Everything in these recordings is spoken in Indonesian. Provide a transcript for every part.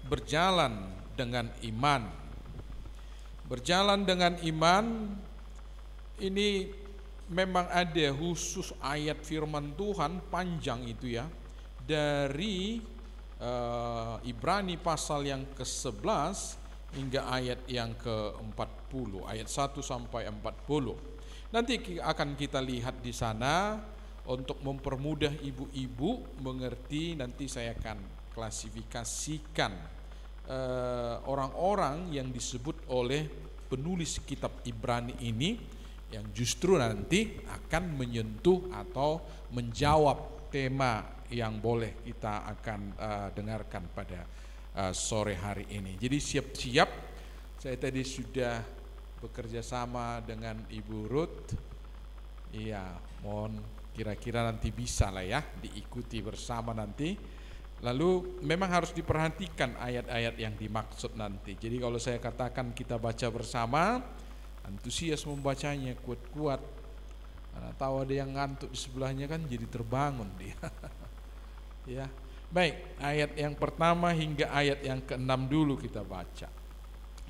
berjalan dengan iman. Berjalan dengan iman ini memang ada khusus ayat firman Tuhan panjang itu ya. Dari Ibrani pasal yang ke-11 hingga ayat yang ke-40, ayat 1 sampai 40. Nanti akan kita lihat di sana untuk mempermudah ibu-ibu mengerti. Nanti saya akan klasifikasikan orang-orang yang disebut oleh penulis kitab Ibrani ini yang justru nanti akan menyentuh atau menjawab tema yang boleh kita akan dengarkan pada sore hari ini. Jadi siap-siap, saya tadi sudah bekerja sama dengan Ibu Ruth. Iya, mohon kira-kira nanti bisa lah ya diikuti bersama nanti. Lalu memang harus diperhatikan ayat-ayat yang dimaksud nanti. Jadi kalau saya katakan kita baca bersama, antusias membacanya kuat-kuat. Karena tahu ada yang ngantuk di sebelahnya kan jadi terbangun dia. Ya, baik, ayat yang pertama hingga ayat yang ke-6 dulu kita baca.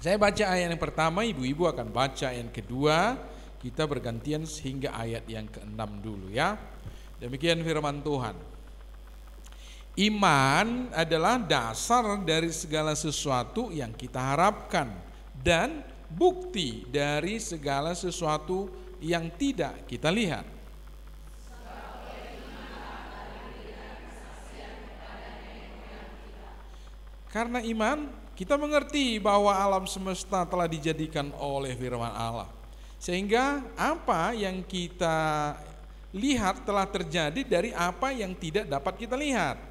Saya baca ayat yang pertama, ibu-ibu akan baca yang kedua, kita bergantian sehingga ayat yang ke-6 dulu ya. Demikian firman Tuhan. Iman adalah dasar dari segala sesuatu yang kita harapkan dan bukti dari segala sesuatu yang tidak kita lihat. Karena iman, kita mengerti bahwa alam semesta telah dijadikan oleh firman Allah. Sehingga apa yang kita lihat telah terjadi dari apa yang tidak dapat kita lihat.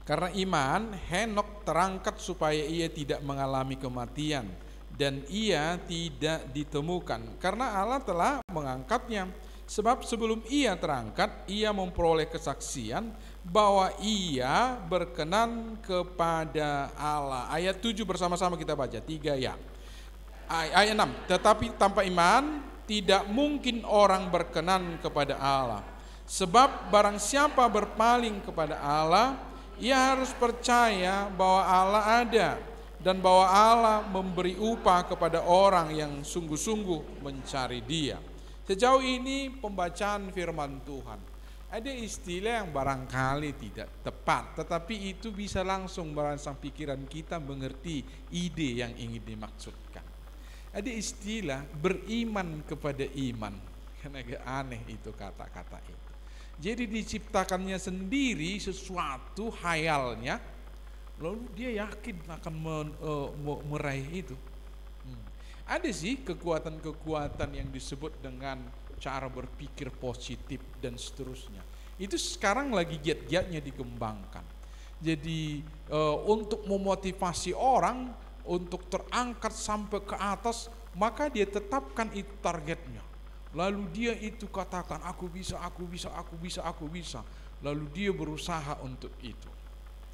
Karena iman, Henokh terangkat supaya ia tidak mengalami kematian dan ia tidak ditemukan karena Allah telah mengangkatnya. Sebab sebelum ia terangkat, ia memperoleh kesaksian bahwa ia berkenan kepada Allah. Ayat 7 bersama-sama kita baca, 3 ya. Ayat 6, tetapi tanpa iman tidak mungkin orang berkenan kepada Allah. Sebab barang siapa berpaling kepada Allah, ia harus percaya bahwa Allah ada dan bahwa Allah memberi upah kepada orang yang sungguh-sungguh mencari Dia. Sejauh ini pembacaan firman Tuhan. Ada istilah yang barangkali tidak tepat, tetapi itu bisa langsung merangsang pikiran kita mengerti ide yang ingin dimaksudkan. Ada istilah beriman kepada iman. Karena agak aneh itu kata-kata itu. Jadi diciptakannya sendiri sesuatu hayalnya, lalu dia yakin akan meraih itu. Ada sih kekuatan-kekuatan yang disebut dengan cara berpikir positif dan seterusnya. Itu sekarang lagi giat-giatnya dikembangkan. Jadi untuk memotivasi orang untuk terangkat sampai ke atas, maka dia tetapkan itu targetnya. Lalu dia itu katakan aku bisa. Lalu dia berusaha untuk itu.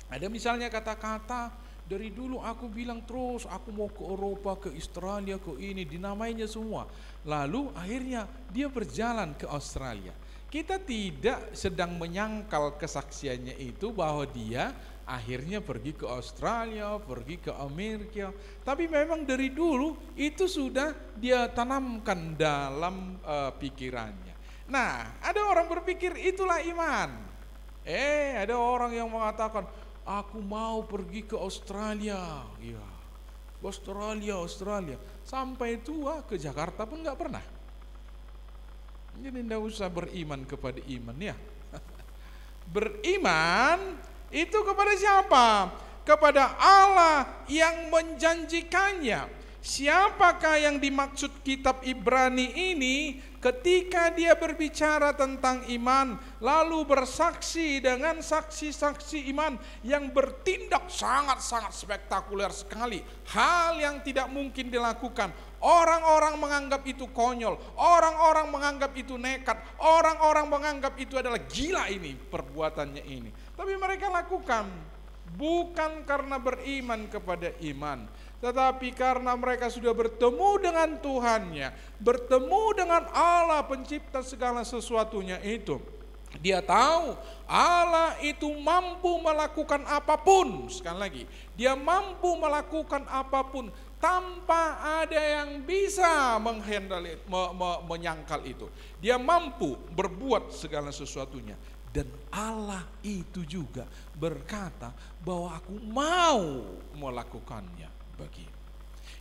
Ada misalnya kata-kata dari dulu aku bilang terus aku mau ke Eropa, ke Australia, ke ini, dinamainya semua. Lalu akhirnya dia berjalan ke Australia. Kita tidak sedang menyangkal kesaksiannya itu bahwa dia akhirnya pergi ke Australia, pergi ke Amerika. Tapi memang dari dulu itu sudah dia tanamkan dalam pikirannya. Nah, ada orang berpikir itulah iman. Ada orang yang mengatakan, aku mau pergi ke Australia. Ya, Australia. Sampai tua ke Jakarta pun gak pernah. Jadi tidak usah beriman kepada iman ya. Beriman itu kepada siapa? Kepada Allah yang menjanjikannya. Siapakah yang dimaksud kitab Ibrani ini ketika dia berbicara tentang iman, lalu bersaksi dengan saksi-saksi iman yang bertindak sangat-sangat spektakuler sekali, hal yang tidak mungkin dilakukan Orang-orang menganggap itu konyol, orang-orang menganggap itu nekat, orang-orang menganggap itu adalah gila ini perbuatannya ini. Tapi mereka lakukan bukan karena beriman kepada iman, tetapi karena mereka sudah bertemu dengan Tuhannya, bertemu dengan Allah pencipta segala sesuatunya itu. Dia tahu Allah itu mampu melakukan apapun. Sekali lagi, dia mampu melakukan apapun tanpa ada yang bisa menghandle, menyangkal itu. Dia mampu berbuat segala sesuatunya. Dan Allah itu juga berkata bahwa aku mau melakukannya bagimu.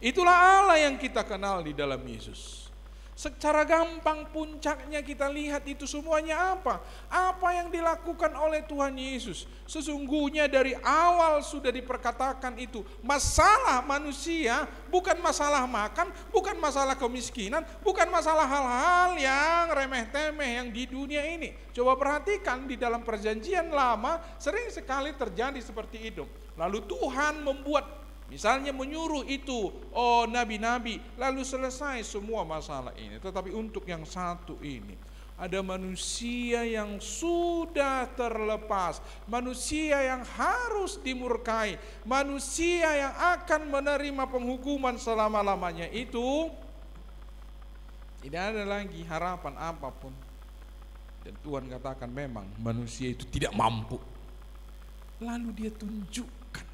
Itulah Allah yang kita kenal di dalam Yesus. Secara gampang puncaknya kita lihat itu semuanya apa? Apa yang dilakukan oleh Tuhan Yesus. Sesungguhnya dari awal sudah diperkatakan itu. Masalah manusia bukan masalah makan, bukan masalah kemiskinan, bukan masalah hal-hal yang remeh-temeh yang di dunia ini. Coba perhatikan di dalam perjanjian lama sering sekali terjadi seperti itu. Lalu Tuhan membuat, misalnya menyuruh itu nabi-nabi, lalu selesai semua masalah ini. Tetapi untuk yang satu ini, ada manusia yang sudah terlepas, manusia yang harus dimurkai, manusia yang akan menerima penghukuman selama-lamanya itu. Tidak ada lagi harapan apapun. Dan Tuhan katakan memang manusia itu tidak mampu. Lalu dia tunjukkan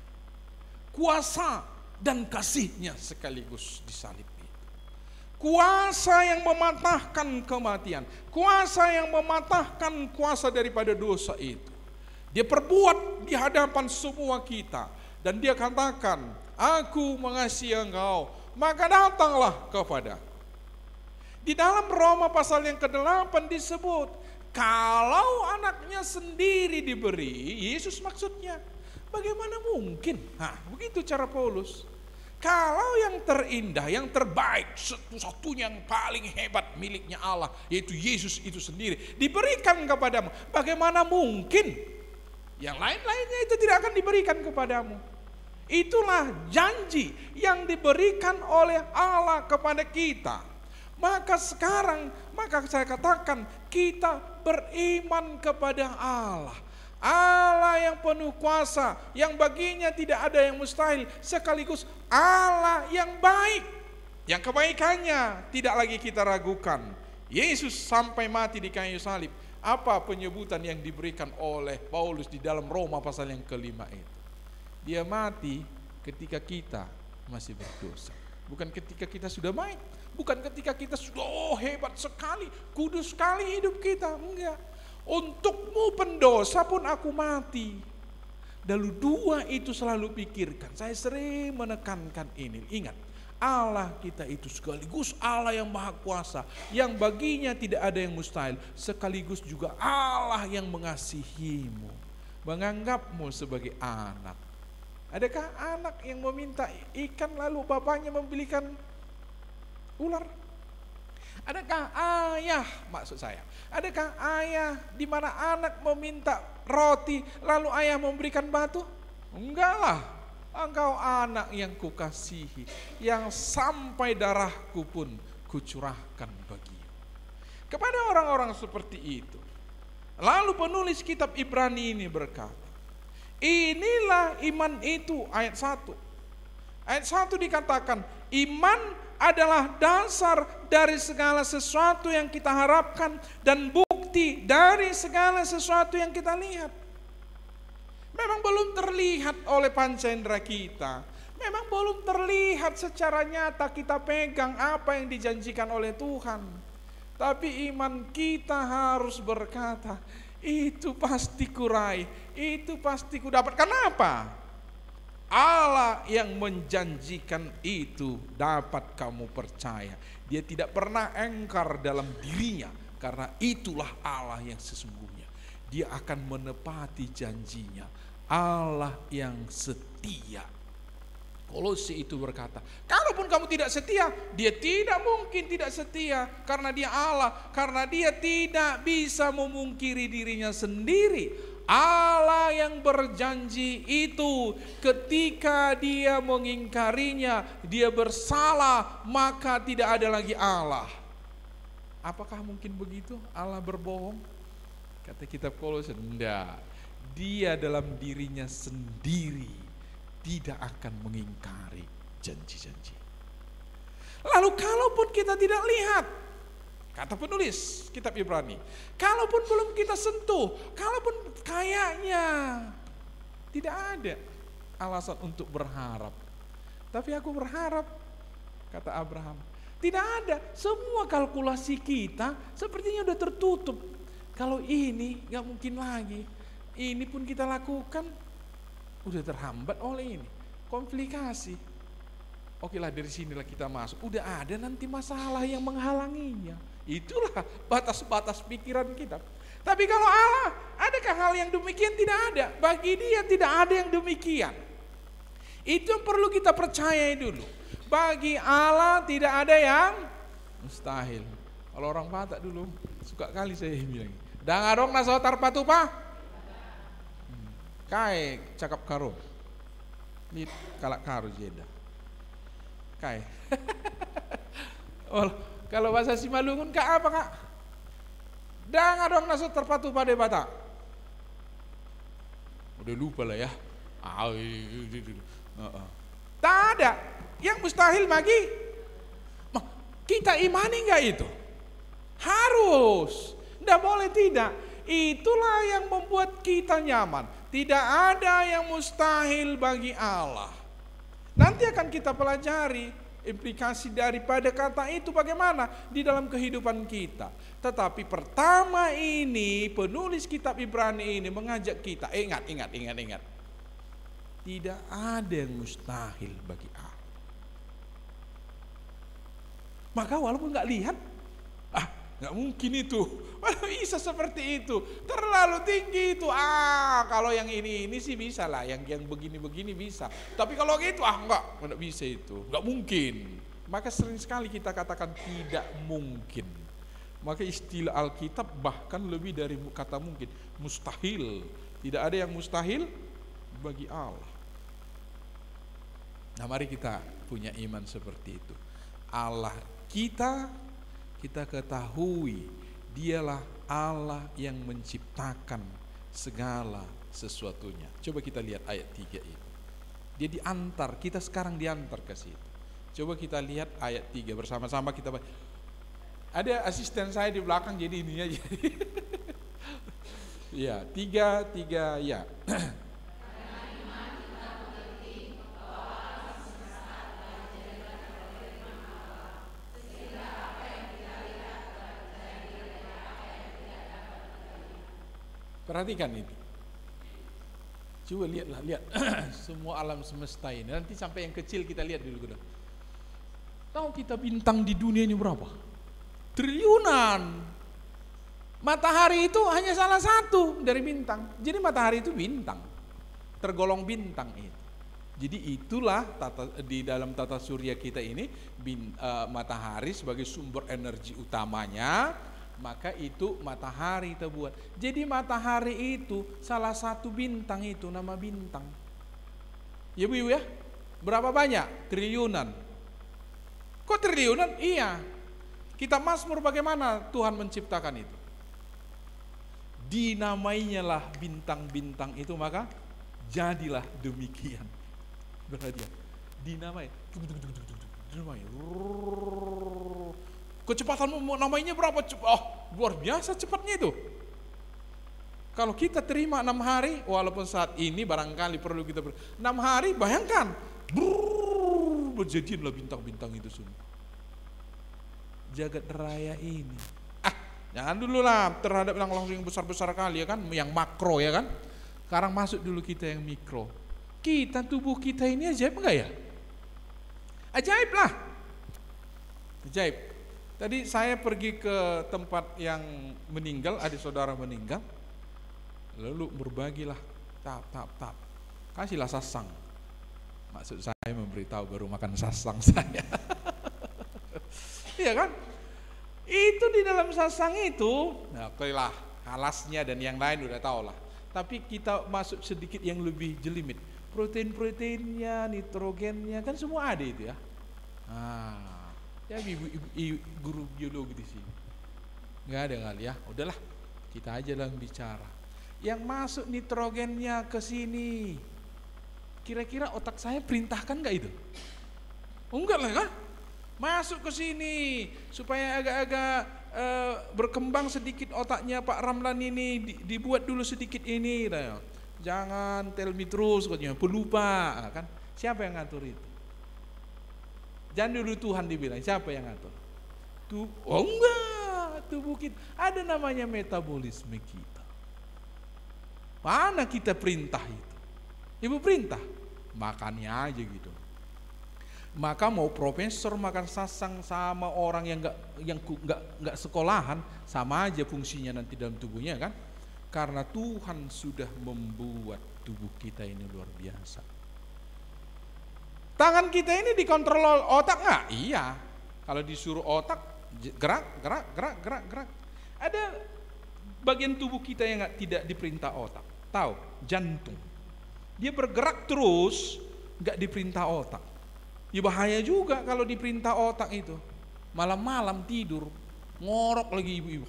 kuasa dan kasihnya sekaligus disalib itu. Kuasa yang mematahkan kematian, kuasa yang mematahkan kuasa daripada dosa itu. Dia perbuat di hadapan semua kita. Dan dia katakan, aku mengasihi engkau, maka datanglah kepada. Di dalam Roma pasal yang ke-8 disebut, kalau anaknya sendiri diberi, Yesus maksudnya, bagaimana mungkin? Nah, begitu cara Paulus. Kalau yang terindah, yang terbaik, satu-satunya yang paling hebat miliknya Allah, yaitu Yesus itu sendiri, diberikan kepadamu, bagaimana mungkin yang lain-lainnya itu tidak akan diberikan kepadamu? Itulah janji yang diberikan oleh Allah kepada kita. Maka sekarang, maka saya katakan, kita beriman kepada Allah. Allah yang penuh kuasa, yang baginya tidak ada yang mustahil, sekaligus Allah yang baik, yang kebaikannya tidak lagi kita ragukan. Yesus sampai mati di kayu salib. Apa penyebutan yang diberikan oleh Paulus di dalam Roma pasal yang ke-5 itu? Dia mati ketika kita masih berdosa, bukan ketika kita sudah baik, bukan ketika kita sudah hebat sekali, kudus sekali hidup kita, enggak. Untukmu pendosa pun aku mati. Lalu dua itu selalu pikirkan. Saya sering menekankan ini. Ingat, Allah kita itu sekaligus Allah yang maha kuasa, yang baginya tidak ada yang mustahil, sekaligus juga Allah yang mengasihimu, menganggapmu sebagai anak. Adakah anak yang meminta ikan lalu bapaknya membelikan ular? Adakah ayah, maksud saya, adakah ayah di mana anak meminta roti lalu ayah memberikan batu? Enggak lah, engkau anak yang kukasihi, yang sampai darahku pun kucurahkan bagimu. Kepada orang-orang seperti itu, lalu penulis kitab Ibrani ini berkata, inilah iman itu, ayat 1. Ayat 1 dikatakan, iman adalah dasar dari segala sesuatu yang kita harapkan dan bukti dari segala sesuatu yang kita lihat. Memang belum terlihat oleh panca indera kita, memang belum terlihat secara nyata kita pegang apa yang dijanjikan oleh Tuhan. Tapi iman kita harus berkata, itu pasti kurai, itu pasti kudapat. Kenapa? Allah yang menjanjikan itu dapat kamu percaya. Dia tidak pernah engkar dalam dirinya, karena itulah Allah yang sesungguhnya. Dia akan menepati janjinya. Allah yang setia. Kolose itu berkata, kalaupun kamu tidak setia, dia tidak mungkin tidak setia, karena dia Allah, karena dia tidak bisa memungkiri dirinya sendiri. Allah yang berjanji itu ketika dia mengingkarinya, dia bersalah, maka tidak ada lagi Allah. Apakah mungkin begitu? Allah berbohong? Kata kitab Kolose, enggak. Dia dalam dirinya sendiri tidak akan mengingkari janji-janji. Lalu kalaupun kita tidak lihat, kata penulis kitab Ibrani, kalaupun belum kita sentuh, kalaupun kayaknya tidak ada alasan untuk berharap. Tapi aku berharap, kata Abraham, tidak ada. Semua kalkulasi kita sepertinya udah tertutup. Kalau ini gak mungkin lagi. Ini pun kita lakukan, udah terhambat oleh ini. Komplikasi. Oke lah, dari sinilah kita masuk. Udah ada nanti masalah yang menghalanginya. Itulah batas-batas pikiran kita. Tapi kalau Allah, adakah hal yang demikian? Tidak ada. Bagi dia tidak ada yang demikian. Itu yang perlu kita percayai dulu. Bagi Allah tidak ada yang mustahil. Kalau orang Batak dulu suka kali saya bilang, dangarong nasotar patupa kai cakap karo ini kalak karo jeda kai. Oh, kalau bahasa Simalungun kak apa kak? Dangarong nasotar patupa de Batak. Udah lupa lah ya. Tak ada yang mustahil bagi kita. Imani enggak itu? Harus, enggak boleh tidak. Itulah yang membuat kita nyaman. Tidak ada yang mustahil bagi Allah. Nanti akan kita pelajari implikasi daripada kata itu bagaimana di dalam kehidupan kita. Tetapi pertama ini penulis kitab Ibrani ini mengajak kita, ingat. Tidak ada yang mustahil bagi Allah. Maka walaupun nggak lihat, nggak mungkin itu. Bisa seperti itu, terlalu tinggi itu. Kalau yang ini sih bisa lah, yang begini bisa. Tapi kalau gitu, nggak bisa itu, nggak mungkin. Maka sering sekali kita katakan tidak mungkin. Maka istilah Alkitab bahkan lebih dari kata mungkin, mustahil. Tidak ada yang mustahil bagi Allah. Nah, mari kita punya iman seperti itu. Allah kita ketahui dialah Allah yang menciptakan segala sesuatunya. Coba kita lihat ayat 3 itu. Dia diantar, kita sekarang diantar ke situ. Coba kita lihat ayat 3 bersama-sama kita. Ada asisten saya di belakang jadi ininya jadi. Ya, 3 ya. Perhatikan itu. Coba lihat semua alam semesta ini. Nanti sampai yang kecil kita lihat dulu. Tahu kita bintang di dunia ini berapa? Triliunan. Matahari itu hanya salah satu dari bintang. Jadi matahari itu bintang. Tergolong bintang itu. Jadi itulah di dalam tata surya kita ini matahari sebagai sumber energi utamanya. Maka itu matahari terbuat. Jadi matahari itu salah satu bintang itu nama bintang. Ya Bu ya? Berapa banyak? Triliunan. Kok triliunan? Iya. Kita Mazmur bagaimana Tuhan menciptakan itu? Dinamainya lah bintang-bintang itu, maka jadilah demikian. Perhatian. Dinamai. Dinamai. Kecepatan namanya berapa? Luar biasa cepatnya itu. Kalau kita terima 6 hari, walaupun saat ini barangkali perlu kita 6 hari, bayangkan berjadilah bintang-bintang itu semua. Jagat raya ini. Jangan dulu lah terhadap yang langsung yang besar-besar kali ya kan, yang makro ya kan. Sekarang masuk dulu kita yang mikro. Kita, tubuh kita ini ajaib enggak ya? Ajaib lah. Ajaib. Tadi saya pergi ke tempat yang meninggal, ada saudara meninggal. Lalu berbagilah, tap. Kasihlah sasang. Maksud saya memberitahu baru makan sasang saya. Iya kan? Itu di dalam sasang itu, nah lah halasnya dan yang lain udah tahu lah. tapi kita masuk sedikit yang lebih jelimit. Protein-proteinnya, nitrogennya kan semua ada itu ya. Ya ibu guru biologi di sini. Nggak ada kali ya. Udahlah, kita aja yang bicara. Yang masuk nitrogennya ke sini, kira-kira otak saya perintahkan nggak itu? Enggak lah kan? Masuk ke sini supaya agak-agak berkembang sedikit otaknya Pak Ramlan ini, dibuat dulu sedikit ini. Jangan tell me terus katanya, pelupa kan? Siapa yang ngatur itu? Jangan dulu Tuhan dibilang, siapa yang ngatur? Oh enggak, tubuh kita ada namanya metabolisme kita. Mana kita perintah itu? Ibu perintah, makannya aja gitu. Maka mau profesor makan sasang sama orang yang nggak sekolahan sama aja fungsinya nanti dalam tubuhnya kan? Karena Tuhan sudah membuat tubuh kita ini luar biasa. Tangan kita ini dikontrol otak nggak? Iya. Kalau disuruh otak gerak. Ada bagian tubuh kita yang tidak diperintah otak. Tahu? Jantung. Dia bergerak terus, nggak diperintah otak. Ya bahaya juga kalau diperintah otak itu. Malam-malam tidur, ngorok lagi ibu-ibu.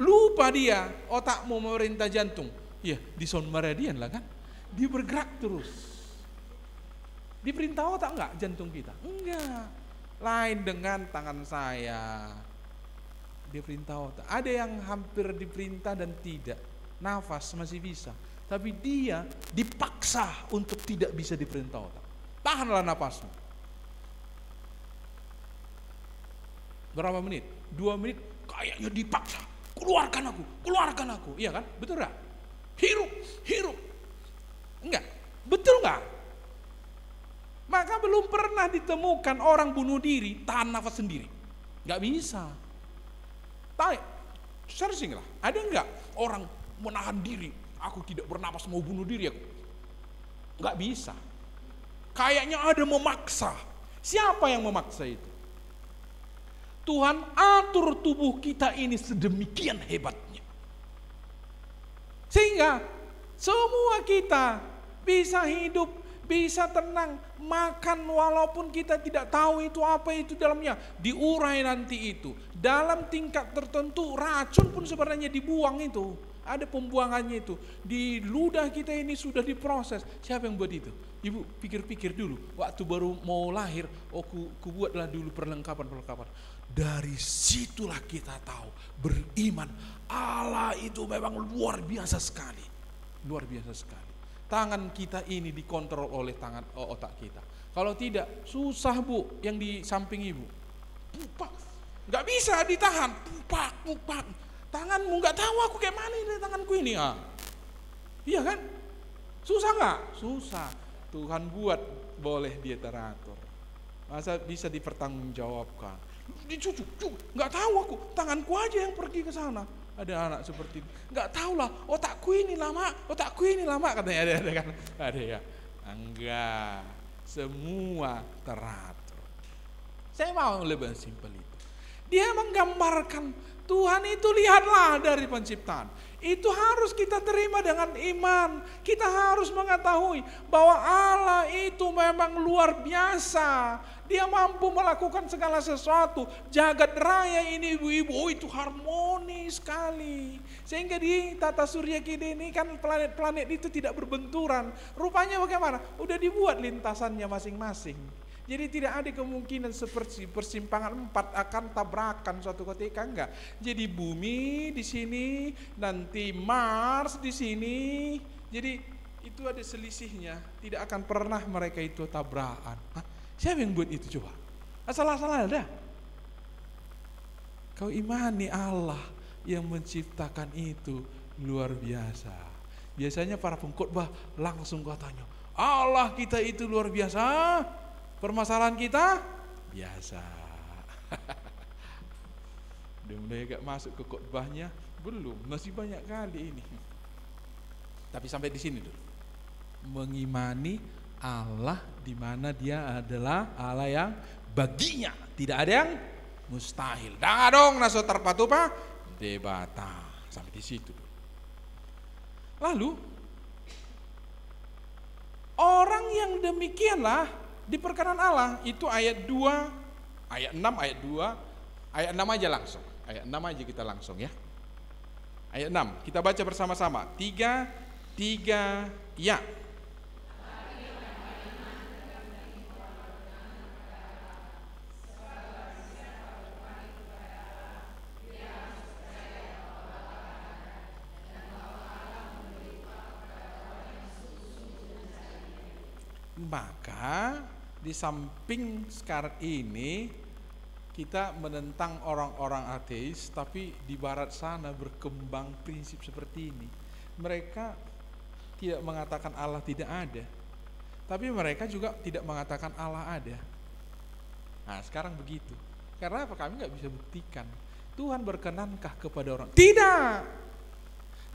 Lupa dia, otakmu memerintah jantung. Ya, di sound meridian lah kan. Dia bergerak terus. Diperintah otak enggak jantung kita? Enggak. Lain dengan tangan saya. Diperintah otak. Ada yang hampir diperintah dan tidak. Nafas masih bisa. Tapi dia dipaksa untuk tidak bisa diperintah otak. Tahanlah napasmu. Berapa menit? 2 menit kayaknya dipaksa. Keluarkan aku. Iya kan? Betul enggak? Hirup. Enggak. Betul enggak? Maka belum pernah ditemukan orang bunuh diri tahan nafas sendiri. Enggak bisa. Searching lah. Ada enggak orang menahan diri? Aku tidak bernapas mau bunuh diri aku. Enggak bisa. Kayaknya ada memaksa. Siapa yang memaksa itu? Tuhan atur tubuh kita ini sedemikian hebatnya. Sehingga semua kita bisa hidup, bisa tenang, makan walaupun kita tidak tahu itu apa itu dalamnya. Diurai nanti itu. Dalam tingkat tertentu racun pun sebenarnya dibuang itu. Ada pembuangannya itu. Di ludah kita ini sudah diproses. Siapa yang buat itu? Ibu pikir-pikir dulu. Waktu baru mau lahir, ku buatlah dulu perlengkapan. Dari situlah kita tahu beriman Allah itu memang luar biasa sekali. Luar biasa sekali. Tangan kita ini dikontrol oleh otak kita. Kalau tidak, susah Bu yang di samping ibu. Pupak. Gak bisa ditahan. Pupak. Tanganmu gak tahu aku kayak mana ini tanganku ini. Iya kan? Susah gak? Susah. Tuhan buat boleh dia teratur. Masa bisa dipertanggungjawabkan? Dicucuk, nggak tahu aku, tanganku aja yang pergi ke sana. Ada anak seperti itu, nggak tahu lah, otakku ini lama katanya ada kan? Ada ya? Enggak, semua teratur. Saya mau lebih simpel itu. Dia menggambarkan Tuhan itu lihatlah dari penciptaan. Itu harus kita terima dengan iman. Kita harus mengetahui bahwa Allah itu memang luar biasa. Dia mampu melakukan segala sesuatu. Jagat raya ini ibu-ibu, itu harmonis sekali. Sehingga di tata surya kita ini kan planet-planet itu tidak berbenturan. Rupanya bagaimana? Udah dibuat lintasannya masing-masing. Jadi tidak ada kemungkinan seperti persimpangan 4 akan tabrakan suatu ketika, enggak. Jadi bumi di sini, nanti Mars di sini. Jadi itu ada selisihnya, tidak akan pernah mereka itu tabrakan. Siapa yang buat itu coba? Asal-asal ada. Kau imani Allah yang menciptakan itu luar biasa. Biasanya para pengkhotbah langsung katanya, Allah kita itu luar biasa. Permasalahan kita biasa. Udah mulai agak masuk ke khotbahnya, belum, masih banyak kali ini. Tapi sampai di sini dulu. Mengimani Allah di mana Dia adalah Allah yang baginya tidak ada yang mustahil. Dong naso terpatupa debata. Sampai di situ dulu. Lalu orang yang demikianlah diperkenan Allah, itu ayat 2, ayat 6, ayat 2, ayat 6 aja langsung. Ayat 6 aja kita langsung ya. Ayat 6, kita baca bersama-sama. 3, ya. Maka di samping sekarang ini kita menentang orang-orang ateis, tapi di barat sana berkembang prinsip seperti ini. Mereka tidak mengatakan Allah tidak ada, tapi mereka juga tidak mengatakan Allah ada. Nah sekarang begitu. Karena apa? Kami nggak bisa buktikan. Tuhan berkenankah kepada orang? Tidak.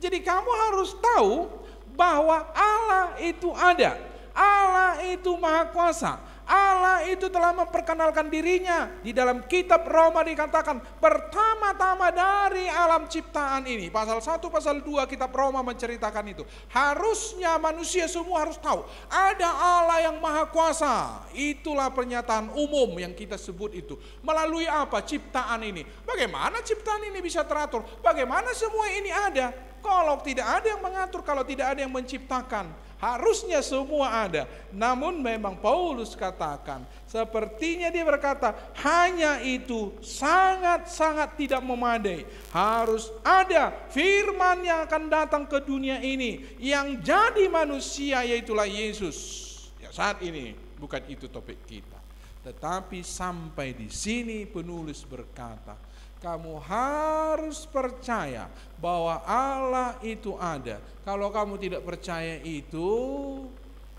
Jadi kamu harus tahu bahwa Allah itu ada. Allah itu maha kuasa. Allah itu telah memperkenalkan dirinya. Di dalam kitab Roma dikatakan pertama-tama dari alam ciptaan ini. Pasal 1, pasal 2 kitab Roma menceritakan itu. Harusnya manusia semua harus tahu ada Allah yang maha kuasa. Itulah pernyataan umum yang kita sebut itu. Melalui apa? Ciptaan ini. Bagaimana ciptaan ini bisa teratur? Bagaimana semua ini ada? Kalau tidak ada yang mengatur, kalau tidak ada yang menciptakan. Harusnya semua ada. Namun memang Paulus katakan, sepertinya dia berkata, hanya itu sangat-sangat tidak memadai. Harus ada firman yang akan datang ke dunia ini, yang jadi manusia, yaitulah Yesus. Ya, saat ini bukan itu topik kita. Tetapi sampai di sini penulis berkata, kamu harus percaya bahwa Allah itu ada. Kalau kamu tidak percaya itu,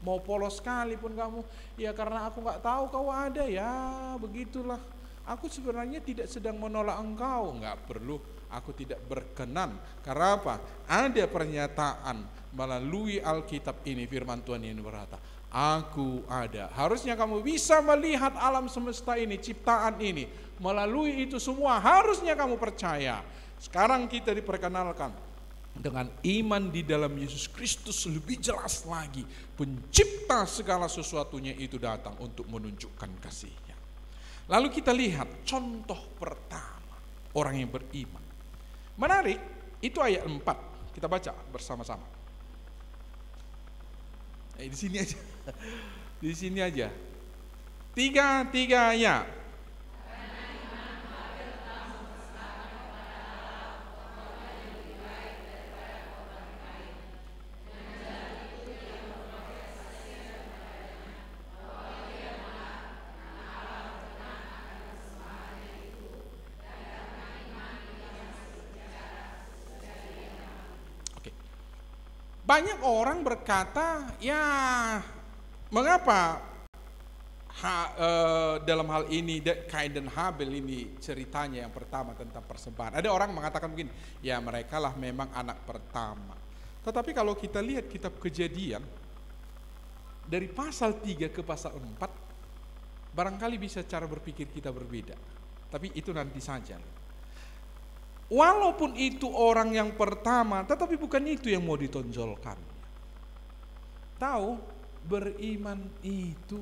mau polos sekalipun kamu, ya karena aku nggak tahu kau ada, ya begitulah. Aku sebenarnya tidak sedang menolak engkau, nggak perlu. Aku tidak berkenan. Karena apa? Ada pernyataan melalui Alkitab ini, firman Tuhan ini berkata, aku ada. Harusnya kamu bisa melihat alam semesta ini, ciptaan ini. Melalui itu semua harusnya kamu percaya. Sekarang kita diperkenalkan dengan iman di dalam Yesus Kristus lebih jelas lagi. Pencipta segala sesuatunya itu datang untuk menunjukkan kasih-Nya. Lalu kita lihat contoh pertama orang yang beriman. Menarik, itu ayat 4. Kita baca bersama-sama. Di sini aja. Di sini aja. 3 ya. Banyak orang berkata, ya mengapa dalam hal ini Kain dan Habel ini ceritanya yang pertama tentang persembahan. Ada orang mengatakan begini, ya mereka lah memang anak pertama. Tetapi kalau kita lihat kitab Kejadian, dari pasal 3 ke pasal 4, barangkali bisa cara berpikir kita berbeda. Tapi itu nanti saja. Walaupun itu orang yang pertama, tetapi bukan itu yang mau ditonjolkan. Tahu, beriman itu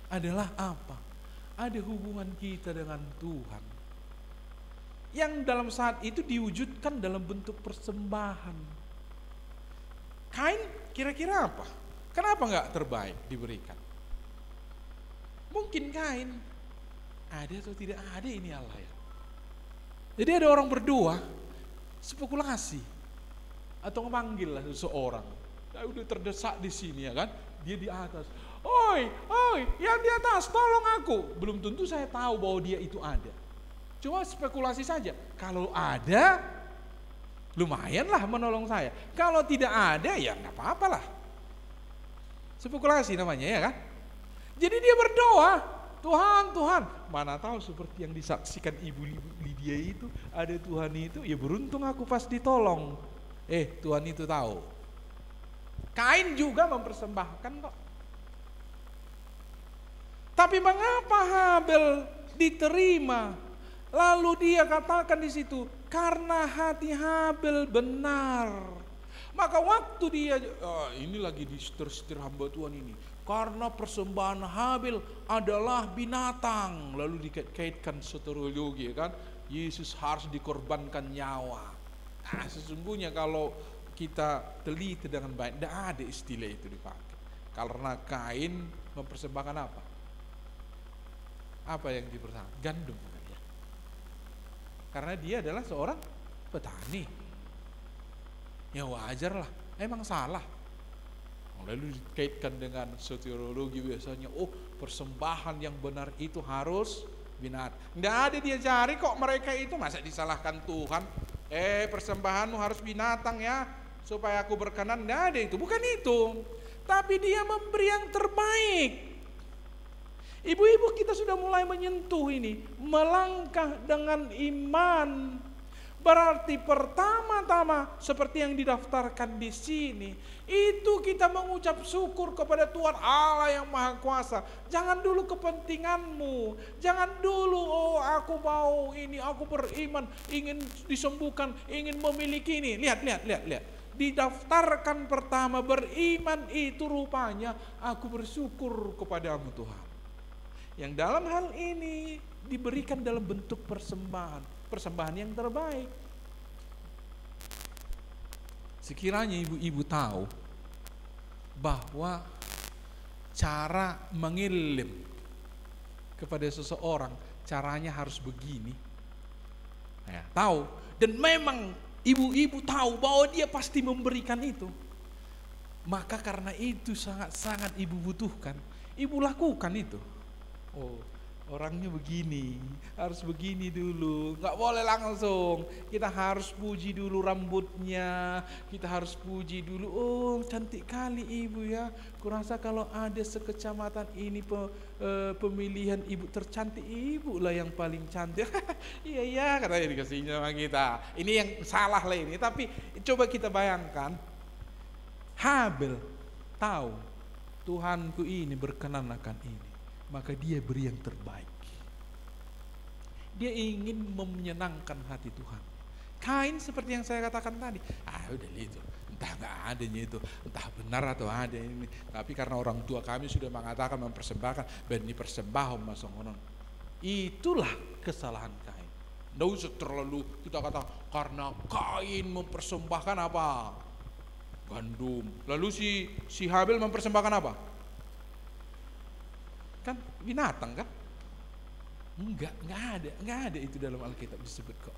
adalah apa? Ada hubungan kita dengan Tuhan, yang dalam saat itu diwujudkan dalam bentuk persembahan. Kain kira-kira apa? Kenapa enggak terbaik diberikan? Mungkin Kain, ada atau tidak ada ini Allah ya. Jadi ada orang berdoa, spekulasi, atau memanggil lah seseorang. Dia udah terdesak di sini ya kan, dia di atas. Oi, yang di atas, tolong aku. Belum tentu saya tahu bahwa dia itu ada. Cuma spekulasi saja. Kalau ada, lumayanlah menolong saya. Kalau tidak ada, ya nggak apa-apalah. Spekulasi namanya ya kan. Jadi dia berdoa. Tuhan, mana tahu seperti yang disaksikan Ibu Lydia itu, ada Tuhan itu, ya beruntung aku pas ditolong. Tuhan itu tahu. Kain juga mempersembahkan kok. Tapi mengapa Habel diterima? Lalu dia katakan di situ, karena hati Habel benar. Maka waktu dia, ini lagi disetir hamba Tuhan ini, karena persembahan Habil adalah binatang, lalu dikait-kaitkan soteriologi, ya kan? Yesus harus dikorbankan nyawa. Nah, sesungguhnya kalau kita teliti dengan baik, tidak ada istilah itu dipakai. Karena Kain mempersembahkan apa? Apa yang dipersembahkan? Gandum. Karena dia adalah seorang petani. Ya wajar lah, emang salah. Lalu dikaitkan dengan soteriologi biasanya, persembahan yang benar itu harus binatang. Nggak ada dia cari kok mereka itu, masa disalahkan Tuhan? Persembahanmu harus binatang ya, supaya aku berkenan. Nggak ada itu, bukan itu. Tapi dia memberi yang terbaik. Ibu-ibu kita sudah mulai menyentuh ini, melangkah dengan iman. Berarti pertama-tama seperti yang didaftarkan di sini, itu kita mengucap syukur kepada Tuhan Allah yang Maha Kuasa. Jangan dulu kepentinganmu, jangan dulu aku mau ini, aku beriman, ingin disembuhkan, ingin memiliki ini. Lihat. Didaftarkan pertama beriman itu rupanya aku bersyukur kepadamu Tuhan. Yang dalam hal ini diberikan dalam bentuk persembahan yang terbaik. Sekiranya ibu-ibu tahu bahwa cara mengilim kepada seseorang caranya harus begini, ya, tahu, dan memang ibu-ibu tahu bahwa dia pasti memberikan itu, maka karena itu sangat-sangat ibu butuhkan, ibu lakukan itu. Orangnya begini, harus begini dulu, nggak boleh langsung. Kita harus puji dulu rambutnya, kita harus puji dulu. Cantik kali ibu ya. Kurasa kalau ada sekecamatan ini pemilihan ibu tercantik, ibu lah yang paling cantik. Iya katanya dikasihnya sama kita. Ini yang salah lah ini. Tapi coba kita bayangkan, Habil tahu Tuhanku ini berkenan akan ini, maka dia beri yang terbaik. Dia ingin menyenangkan hati Tuhan. Kain seperti yang saya katakan tadi, udah itu, entah nggak adanya itu, entah benar atau ada ini. Tapi karena orang tua kami sudah mengatakan mempersembahkan, dan ini persembahan masuk orang. Itulah kesalahan Kain. Nggak usah terlalu kita kata karena Kain mempersembahkan apa? Gandum. Lalu si Habil mempersembahkan apa? Kan binatang kan? Enggak ada itu dalam Alkitab disebut kok.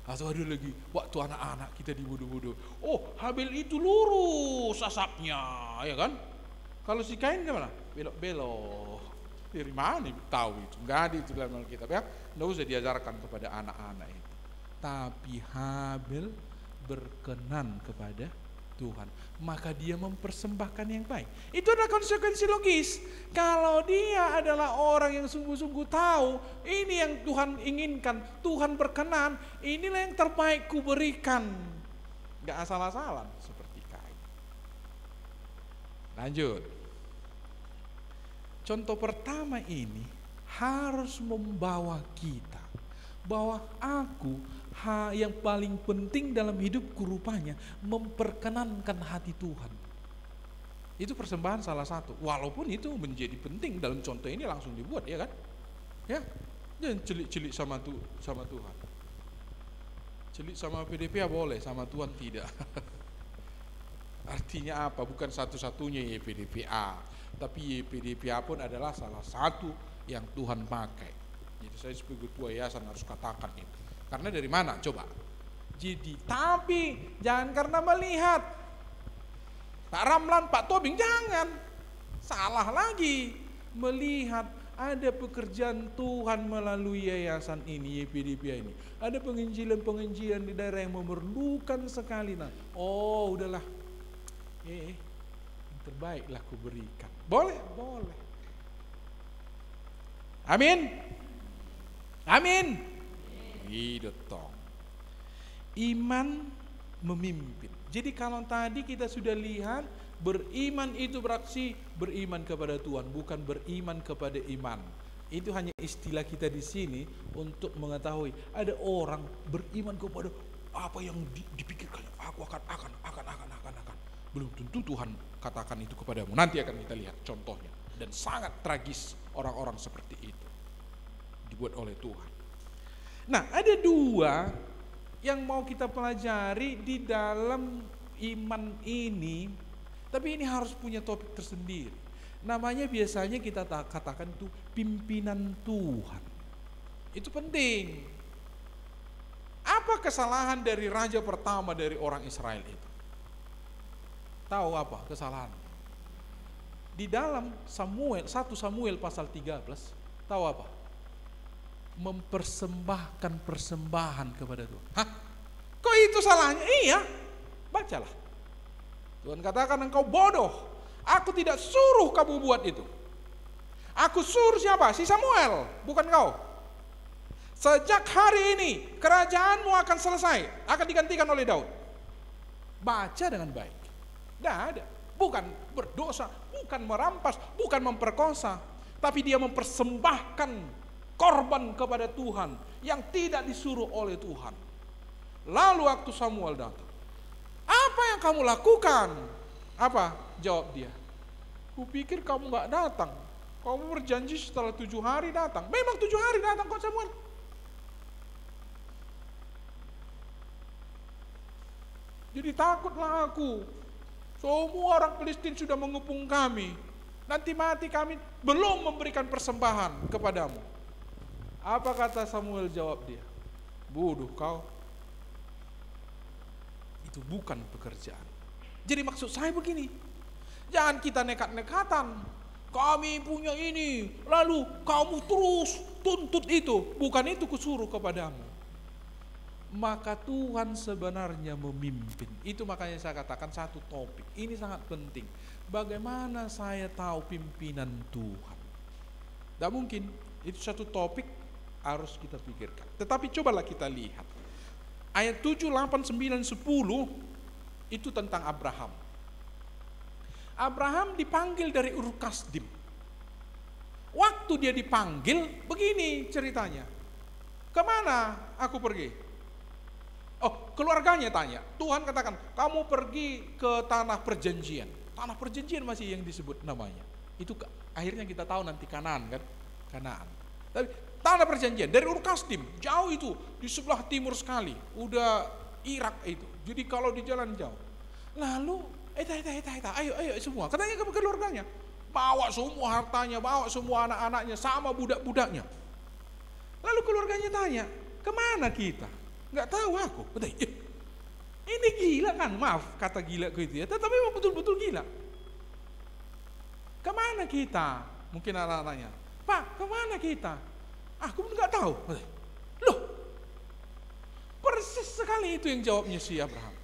Atau ada lagi waktu anak-anak kita dibodoh-bodoh. Habil itu lurus asapnya, ya kan? Kalau si Kain gimana? Belok-belok. Dari mana tahu itu? Enggak ada itu dalam Alkitab ya. Enggak usah diajarkan kepada anak-anak itu. Tapi Habil berkenan kepada Tuhan, maka dia mempersembahkan yang baik. Itu adalah konsekuensi logis. Kalau dia adalah orang yang sungguh-sungguh tahu ini yang Tuhan inginkan, Tuhan berkenan, inilah yang terbaik ku berikan, gak asal-asalan seperti Kain. Lanjut. Contoh pertama ini harus membawa kita bahwa yang paling penting dalam hidupku rupanya memperkenankan hati Tuhan. Itu persembahan salah satu. Walaupun itu menjadi penting dalam contoh ini langsung dibuat, ya kan? Ya, jangan celik-celik sama Tuhan. Celik sama PDPA boleh, sama Tuhan tidak. Artinya apa? Bukan satu-satunya PDPA, tapi PDPA pun adalah salah satu yang Tuhan pakai. Jadi saya sebagai ketua yayasan harus katakan itu. Karena dari mana? Coba. Jadi, tapi jangan karena melihat Pak Ramlan, Pak Tobing, jangan. Salah lagi. Melihat ada pekerjaan Tuhan melalui yayasan ini, YPDPA ini. Ada penginjilan-penginjilan di daerah yang memerlukan sekali. Nah, udahlah. Yang terbaiklah ku berikan. Boleh. Amin. Tong. Iman memimpin. Jadi kalau tadi kita sudah lihat beriman itu berarti beriman kepada Tuhan, bukan beriman kepada iman. Itu hanya istilah kita di sini untuk mengetahui ada orang beriman kepada apa yang dipikirkan. Aku akan. belum tentu Tuhan katakan itu kepadamu. Nanti akan kita lihat contohnya. Dan sangat tragis orang-orang seperti itu dibuat oleh Tuhan. Nah, ada dua yang mau kita pelajari di dalam iman ini, tapi ini harus punya topik tersendiri. Namanya biasanya kita katakan itu pimpinan Tuhan. Itu penting. Apa kesalahan dari raja pertama dari orang Israel itu? Tahu apa kesalahan? Di dalam Samuel, 1 Samuel pasal 13, tahu apa? Mempersembahkan persembahan kepada Tuhan. Hah? Kok itu salahnya? Iya, bacalah. Tuhan katakan engkau bodoh. Aku tidak suruh kamu buat itu. Aku suruh siapa? Si Samuel, bukan kau. Sejak hari ini kerajaanmu akan selesai, akan digantikan oleh Daud. Baca dengan baik. Tidak ada. Bukan berdosa, bukan merampas, bukan memperkosa, tapi dia mempersembahkan korban kepada Tuhan yang tidak disuruh oleh Tuhan. Lalu waktu Samuel datang, apa yang kamu lakukan? Apa? Jawab dia. Kupikir kamu gak datang. Kamu berjanji setelah 7 hari datang. Memang 7 hari datang kok Samuel. Jadi takutlah aku. Semua orang Filistin sudah mengepung kami. Nanti mati kami belum memberikan persembahan kepadamu. Apa kata Samuel jawab dia? Bodoh kau. Itu bukan pekerjaan. Jadi maksud saya begini. Jangan kita nekat-nekatan. Kami punya ini. Lalu kamu terus tuntut itu. Bukan itu kusuruh kepadamu. Maka Tuhan sebenarnya memimpin. Itu makanya saya katakan satu topik. Ini sangat penting. Bagaimana saya tahu pimpinan Tuhan? Tidak mungkin. Itu satu topik harus kita pikirkan. Tetapi cobalah kita lihat. Ayat 7, 8, 9, 10 itu tentang Abraham. Abraham dipanggil dari Ur Kasdim. Waktu dia dipanggil, begini ceritanya. Kemana aku pergi? Oh, keluarganya tanya. Tuhan katakan, kamu pergi ke tanah perjanjian. Tanah perjanjian masih yang disebut namanya. Itu akhirnya kita tahu nanti Kanaan kan? Kanaan. Tapi tanah perjanjian dari Ur Kasdim, jauh itu, di sebelah timur sekali. Udah Irak itu. Jadi kalau di jalan jauh. Lalu, ayo semua. Katanya ke keluarganya. Bawa semua hartanya, bawa semua anak-anaknya, sama budak-budaknya. Lalu keluarganya tanya, kemana kita? Nggak tahu aku. Ini gila kan? Maaf kata gila ku itu ya. Tetapi memang betul-betul gila. Kemana kita? Mungkin anak-anaknya. Pak, kemana kita? Aku pun nggak tahu. Loh, persis sekali itu yang jawabnya si Abraham.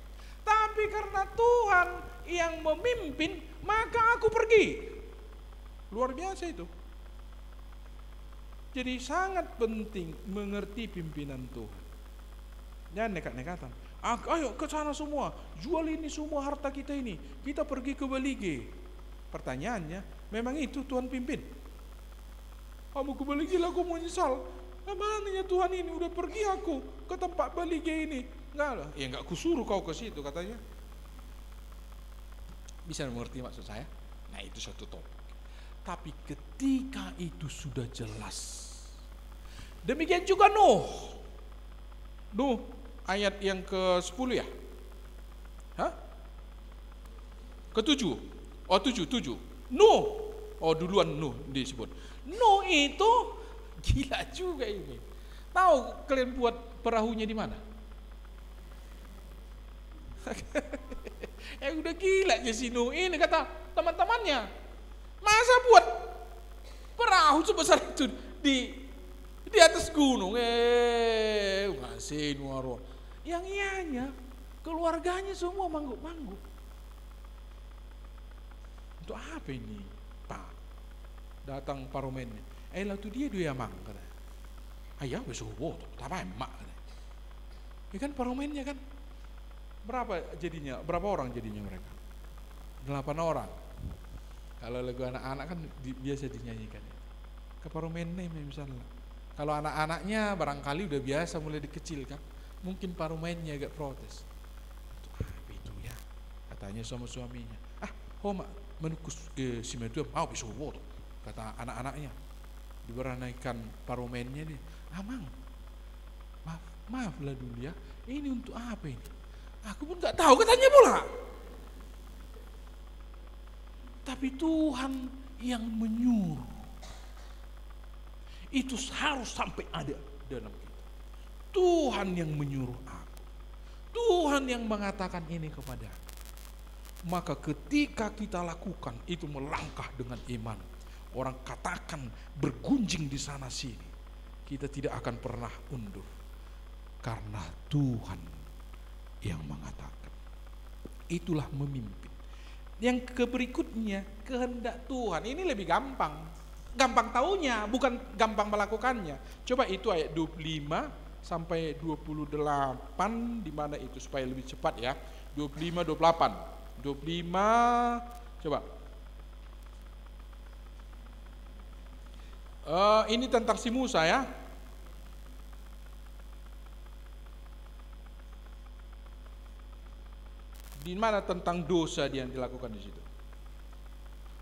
Tapi karena Tuhan yang memimpin, maka aku pergi. Luar biasa itu. Jadi sangat penting mengerti pimpinan Tuhan. Jangan nekat-nekatan. Ayo ke sana semua, jual ini semua harta kita ini. Kita pergi ke Belige. Pertanyaannya, memang itu Tuhan pimpin? Kamu ke Belige lah, aku mau nyesal. Mananya Tuhan ini, udah pergi aku ke tempat Belige ini. Enggak lah, ya enggak kusuruh kau ke situ katanya. Bisa mengerti maksud saya? Nah itu satu topik. Tapi ketika itu sudah jelas. Demikian juga Nuh. Ayat yang ke-10 ya? Hah? Ke-7? Oh 7. Nuh. Oh duluan Nuh disebut. Nuh itu gila juga ini. Tahu kalian buat perahunya di mana? Udah gila aja si Nuh ini kata teman-temannya. Masa buat perahu sebesar itu di atas gunung? Ngasih Nuh. Yang ianya keluarganya semua mangguk-mangguk. Untuk apa ini, Pak? Datang paromennya. Lah tu dia mang kata. Ayah besok bodoh, tapi emak kata. Ya kan paromennya kan. Berapa orang jadinya mereka? 8 orang. Kalau lagu anak-anak kan biasa dinyanyikan. Ke paromennya misalnya. Kalau anak-anaknya barangkali udah biasa mulai dikecil kan. Mungkin parumennya agak protes. Itu apa itu ya? Kata Tanya sama suaminya, homa menukus si medua mau bisowo, kata anak-anaknya. Diberanaikan paromennya nih, Amang, maaf lah dulu ya, ini untuk apa ini? Aku pun nggak tahu, katanya pula. Tapi Tuhan yang menyuruh. Itu harus sampai ada dalam kita. Tuhan yang menyuruh aku. Tuhan yang mengatakan ini kepada aku. Maka ketika kita lakukan itu melangkah dengan iman. Orang katakan bergunjing di sana sini. Kita tidak akan pernah undur. Karena Tuhan yang mengatakan. Itulah memimpin. Yang berikutnya, kehendak Tuhan. Ini lebih gampang. Gampang taunya, bukan gampang melakukannya. Coba itu ayat 25 sampai 28, di mana itu supaya lebih cepat ya. 25 28. 25 coba. Ini tentang si Musa ya. Di mana tentang dosa dia yang dilakukan di situ.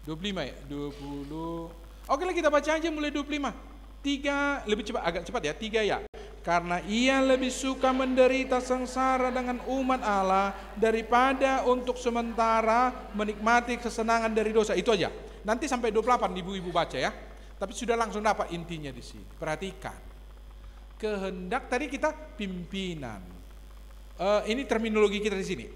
25 ya, 20. Oke lah, kita baca aja mulai 25. 3 lebih cepat, agak cepat ya. 3 ya. Karena ia lebih suka menderita sengsara dengan umat Allah daripada untuk sementara menikmati kesenangan dari dosa. Itu aja. Nanti sampai 28 ibu-ibu baca ya. Tapi sudah langsung dapat intinya di sini. Perhatikan. Kehendak tadi kita pimpinan. Ini terminologi kita di sini.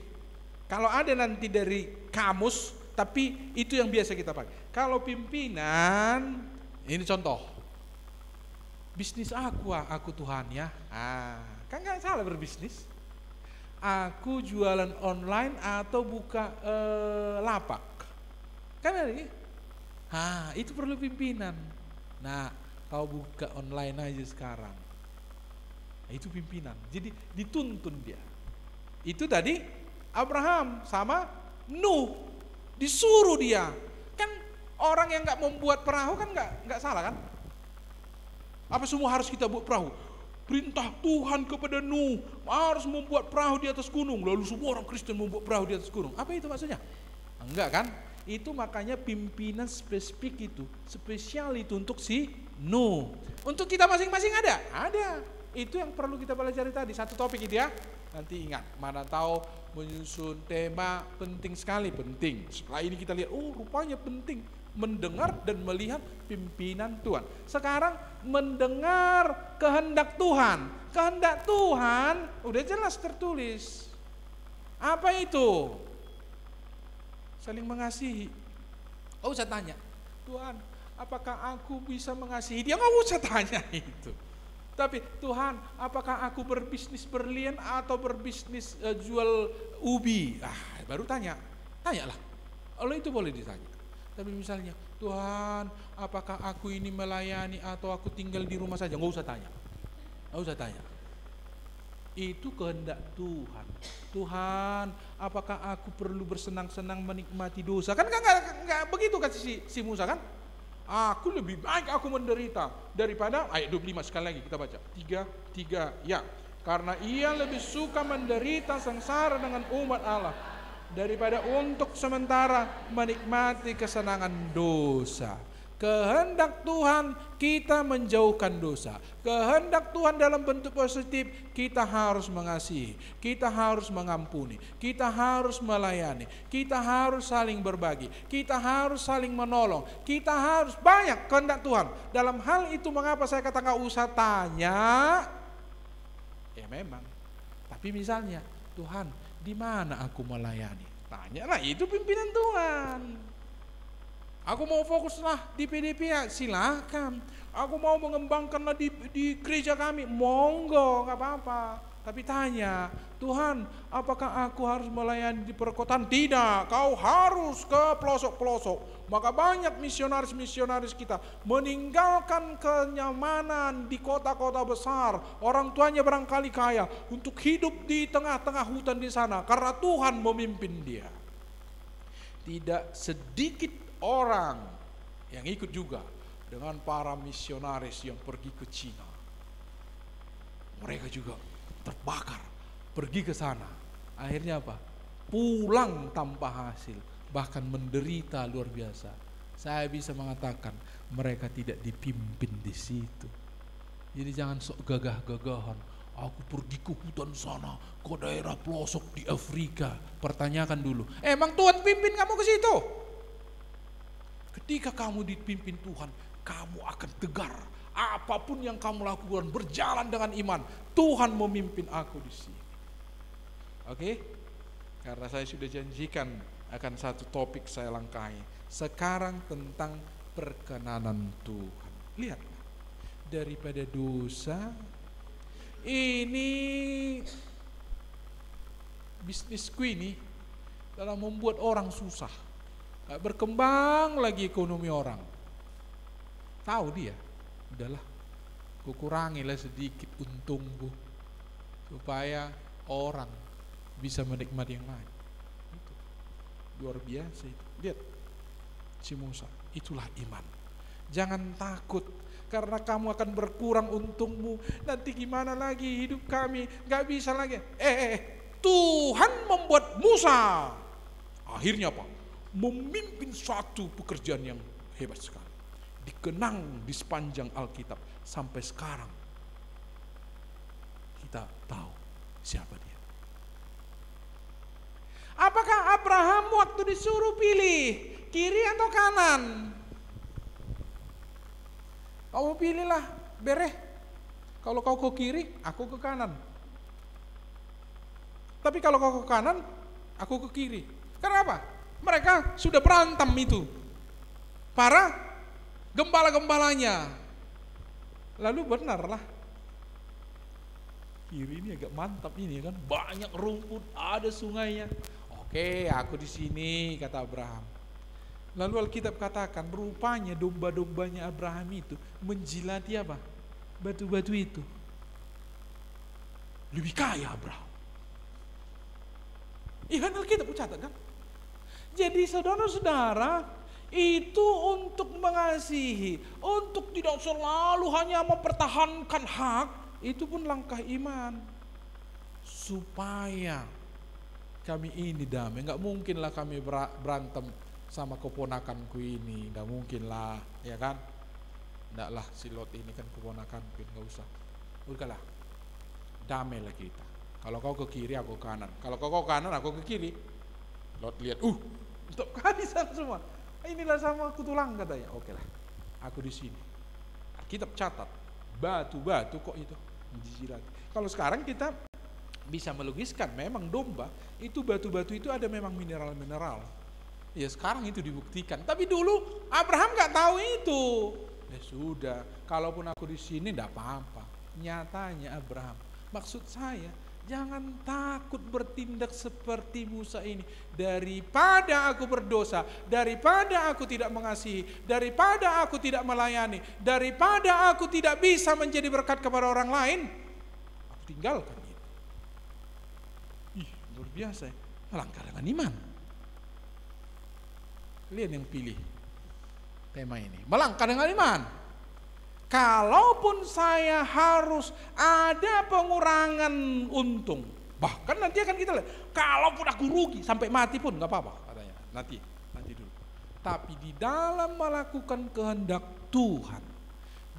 Kalau ada nanti dari kamus, tapi itu yang biasa kita pakai. Kalau pimpinan, ini contoh. Bisnis aku Tuhan ya. Kan nggak salah berbisnis. Aku jualan online atau buka lapak. Kan ini. Itu perlu pimpinan. Nah, kau buka online aja sekarang. Itu pimpinan. Jadi dituntun dia. Itu tadi Abraham sama Nuh. Disuruh dia. Kan orang yang nggak membuat perahu kan nggak salah kan? Apa semua harus kita buat perahu? Perintah Tuhan kepada Nuh harus membuat perahu di atas gunung. Lalu semua orang Kristen membuat perahu di atas gunung. Apa itu maksudnya? Enggak kan? Itu makanya pimpinan spesifik itu, spesial itu untuk si Nuh. Untuk kita masing-masing ada? Ada. Itu yang perlu kita pelajari tadi. Satu topik itu ya. Nanti ingat, mana tahu menyusun tema penting sekali, penting. Setelah ini kita lihat, rupanya penting. Mendengar dan melihat pimpinan Tuhan. Sekarang mendengar kehendak Tuhan. Kehendak Tuhan udah jelas tertulis. Apa itu? Saling mengasihi. Usah tanya, Tuhan, apakah aku bisa mengasihi dia? Nggak usah tanya itu. Tapi Tuhan, apakah aku berbisnis berlian atau berbisnis jual ubi? Baru tanya. Tanyalah. Kalau itu boleh ditanya. Tapi misalnya, Tuhan, apakah aku ini melayani atau aku tinggal di rumah saja? Nggak usah tanya. Nggak usah tanya. Itu kehendak Tuhan. Tuhan, apakah aku perlu bersenang-senang menikmati dosa? Kan nggak begitu kata si Musa kan? Aku lebih baik aku menderita daripada ayat 25 sekali lagi kita baca. 3 ya. Karena ia lebih suka menderita sengsara dengan umat Allah daripada untuk sementara menikmati kesenangan dosa. Kehendak Tuhan kita menjauhkan dosa. Kehendak Tuhan dalam bentuk positif kita harus mengasihi, kita harus mengampuni, kita harus melayani, kita harus saling berbagi, kita harus saling menolong, kita harus banyak kehendak Tuhan. Dalam hal itu mengapa saya kata nggak usah tanya? Ya memang. Tapi misalnya Tuhan, di mana aku melayani? Tanyalah, itu pimpinan Tuhan. Aku mau fokuslah di PDP ya, silakan. Aku mau mengembangkanlah di gereja kami, monggo, nggak apa-apa. Tapi tanya, Tuhan, apakah aku harus melayani di perkotaan? Tidak, kau harus ke pelosok-pelosok. Maka banyak misionaris-misionaris kita meninggalkan kenyamanan di kota-kota besar. Orang tuanya barangkali kaya untuk hidup di tengah-tengah hutan di sana. Karena Tuhan memimpin dia. Tidak sedikit orang yang ikut juga dengan para misionaris yang pergi ke Cina. Mereka juga terbakar, pergi ke sana. Akhirnya apa? pulang tanpa hasil, bahkan menderita luar biasa. Saya bisa mengatakan mereka tidak dipimpin di situ. Jadi jangan sok gagah-gagahan. Aku pergi ke hutan sana, ke daerah pelosok di Afrika. Pertanyakan dulu, emang Tuhan pimpin kamu ke situ? Ketika kamu dipimpin Tuhan, kamu akan tegar. Apapun yang kamu lakukan, berjalan dengan iman. Tuhan memimpin aku di sini. Oke? Karena saya sudah janjikan akan satu topik saya langkahi. Sekarang tentang perkenanan Tuhan. Lihat, daripada dosa, ini bisnisku ini dalam membuat orang susah. Gak berkembang lagi ekonomi orang. Tahu dia, udahlah, kurangilah sedikit untungku supaya orang bisa menikmati yang lain. Itu luar biasa itu. Lihat si Musa, itulah iman. Jangan takut karena kamu akan berkurang untungmu. Nanti gimana lagi hidup kami? Gak bisa lagi. Tuhan membuat Musa. Akhirnya apa? Memimpin suatu pekerjaan yang hebat sekali. Dikenang di sepanjang Alkitab sampai sekarang. Kita tahu siapa dia. Apakah Abraham waktu disuruh pilih kiri atau kanan? Kamu pilihlah, bereh. Kalau kau ke kiri, aku ke kanan. Tapi kalau kau ke kanan, aku ke kiri. Kenapa? Mereka sudah berantem itu. Para gembala-gembalanya. Lalu benarlah. Kiri ini agak mantap ini kan, banyak rumput, ada sungainya. Oke, aku di sini, kata Abraham. Lalu Alkitab katakan rupanya domba-dombanya Abraham itu menjilati apa? Batu-batu itu. Lebih kaya Abraham. Iya kan Alkitab catat kan? Jadi saudara-saudara, itu untuk mengasihi, untuk tidak selalu hanya mempertahankan hak, itu pun langkah iman. Supaya kami ini damai. Gak mungkin lah kami berantem sama keponakanku ini, gak mungkin lah, ya kan? Nggak lah, si Lot ini kan keponakanku, gak usah. Udahlah, damailah kita. Kalau kau ke kiri, aku ke kanan. Kalau kau ke kanan, aku ke kiri. Lot lihat, untuk kali sana semua. Inilah sama aku tulang katanya. Oke lah, aku di sini. Kita catat, batu-batu kok itu menjijilati. Kalau sekarang kita bisa melogiskan, memang domba itu batu-batu itu ada memang mineral-mineral. Ya sekarang itu dibuktikan. Tapi dulu Abraham nggak tahu itu. Ya sudah, kalaupun aku di sini nggak apa-apa. Nyatanya Abraham, maksud saya jangan takut bertindak seperti Musa ini. Daripada aku berdosa, daripada aku tidak mengasihi, daripada aku tidak melayani, daripada aku tidak bisa menjadi berkat kepada orang lain, aku tinggalkan itu. Luar biasa ya. Langkah dengan iman. Kalian yang pilih tema ini, melangkah dengan iman. Kalaupun saya harus ada pengurangan untung, bahkan nanti akan kita lihat, kalaupun aku rugi sampai mati pun nggak apa-apa katanya. Nanti dulu. Tapi di dalam melakukan kehendak Tuhan,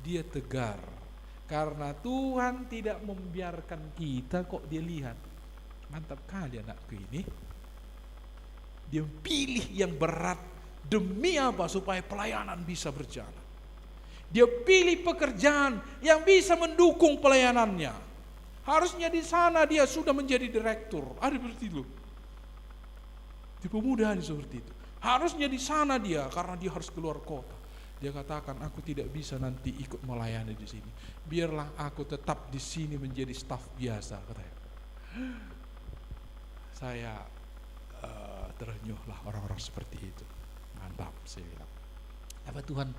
dia tegar. Karena Tuhan tidak membiarkan kita kok, dia lihat. Mantap kali anakku ini. Dia pilih yang berat. Demi apa? Supaya pelayanan bisa berjalan. Dia pilih pekerjaan yang bisa mendukung pelayanannya. Harusnya di sana dia sudah menjadi direktur. Ada seperti itu. Di pemuda seperti itu. Harusnya di sana dia, karena dia harus keluar kota. Dia katakan, aku tidak bisa nanti ikut melayani di sini. Biarlah aku tetap di sini menjadi staf biasa, katanya. Saya terenyuhlah orang-orang seperti itu. Mantap, saya bilang. Apa Tuhan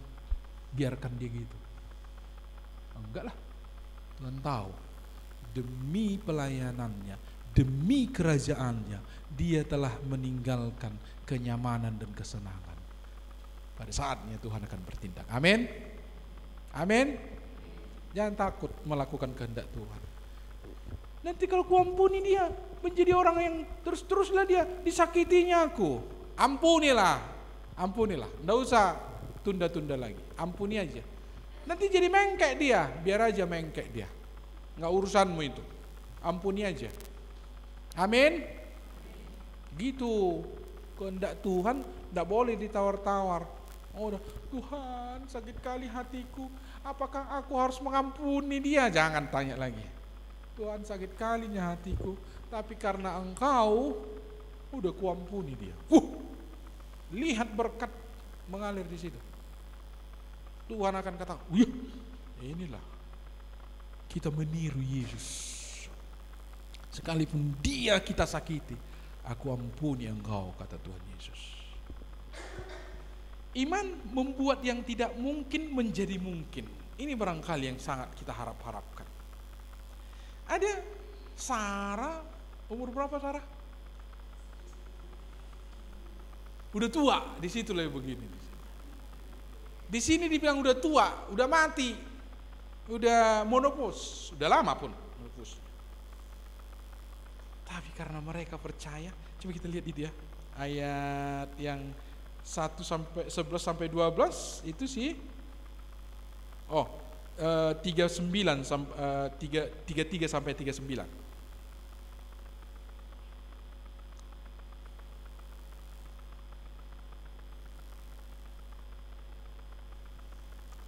biarkan dia gitu? Enggak lah. Tuhan tahu demi pelayanannya, demi kerajaannya, dia telah meninggalkan kenyamanan dan kesenangan. Pada saatnya Tuhan akan bertindak. Amin. Amin. Jangan takut melakukan kehendak Tuhan. Nanti kalau kuampuni dia, menjadi orang yang terus-teruslah dia disakitinya aku. Ampunilah, ampunilah. Nggak usah tunda-tunda lagi, ampuni aja. Nanti jadi mengkek dia, biar aja mengkek dia. Nggak urusanmu itu, ampuni aja. Amin. Gitu. Kehendak Tuhan nggak boleh ditawar-tawar. Oh, udah, Tuhan sakit kali hatiku, apakah aku harus mengampuni dia? Jangan tanya lagi. Tuhan sakit kalinya hatiku, tapi karena Engkau udah kuampuni dia. Lihat berkat mengalir di situ. Tuhan akan kata, wih, inilah kita meniru Yesus. Sekalipun dia kita sakiti, aku ampuni engkau, kata Tuhan Yesus. Iman membuat yang tidak mungkin menjadi mungkin. Ini barangkali yang sangat kita harapkan. Ada Sarah, umur berapa Sarah? Udah tua, di situ lah begini. Di sini dibilang udah tua, udah mati, udah monopos, udah lama pun monopos. Tapi karena mereka percaya, coba kita lihat itu ya, ayat yang 11 sampai 12 itu sih. 33 sampai 39.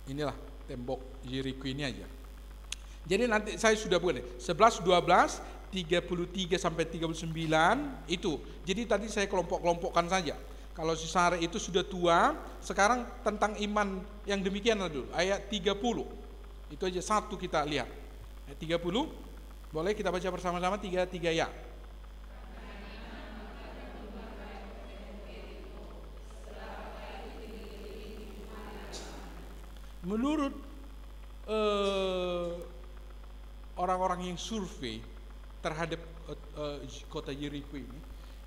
Inilah tembok Yeriko ini aja. Jadi nanti saya sudah buat 11, 12, 33 sampai 39 itu. Jadi tadi saya kelompok-kelompokkan saja. Kalau si Sarah itu sudah tua, sekarang tentang iman yang demikian dulu. Ayat 30. Itu aja satu kita lihat. Ayat 30. Boleh kita baca bersama-sama 3 ya. Menurut orang-orang yang survei terhadap kota Yeriko ini,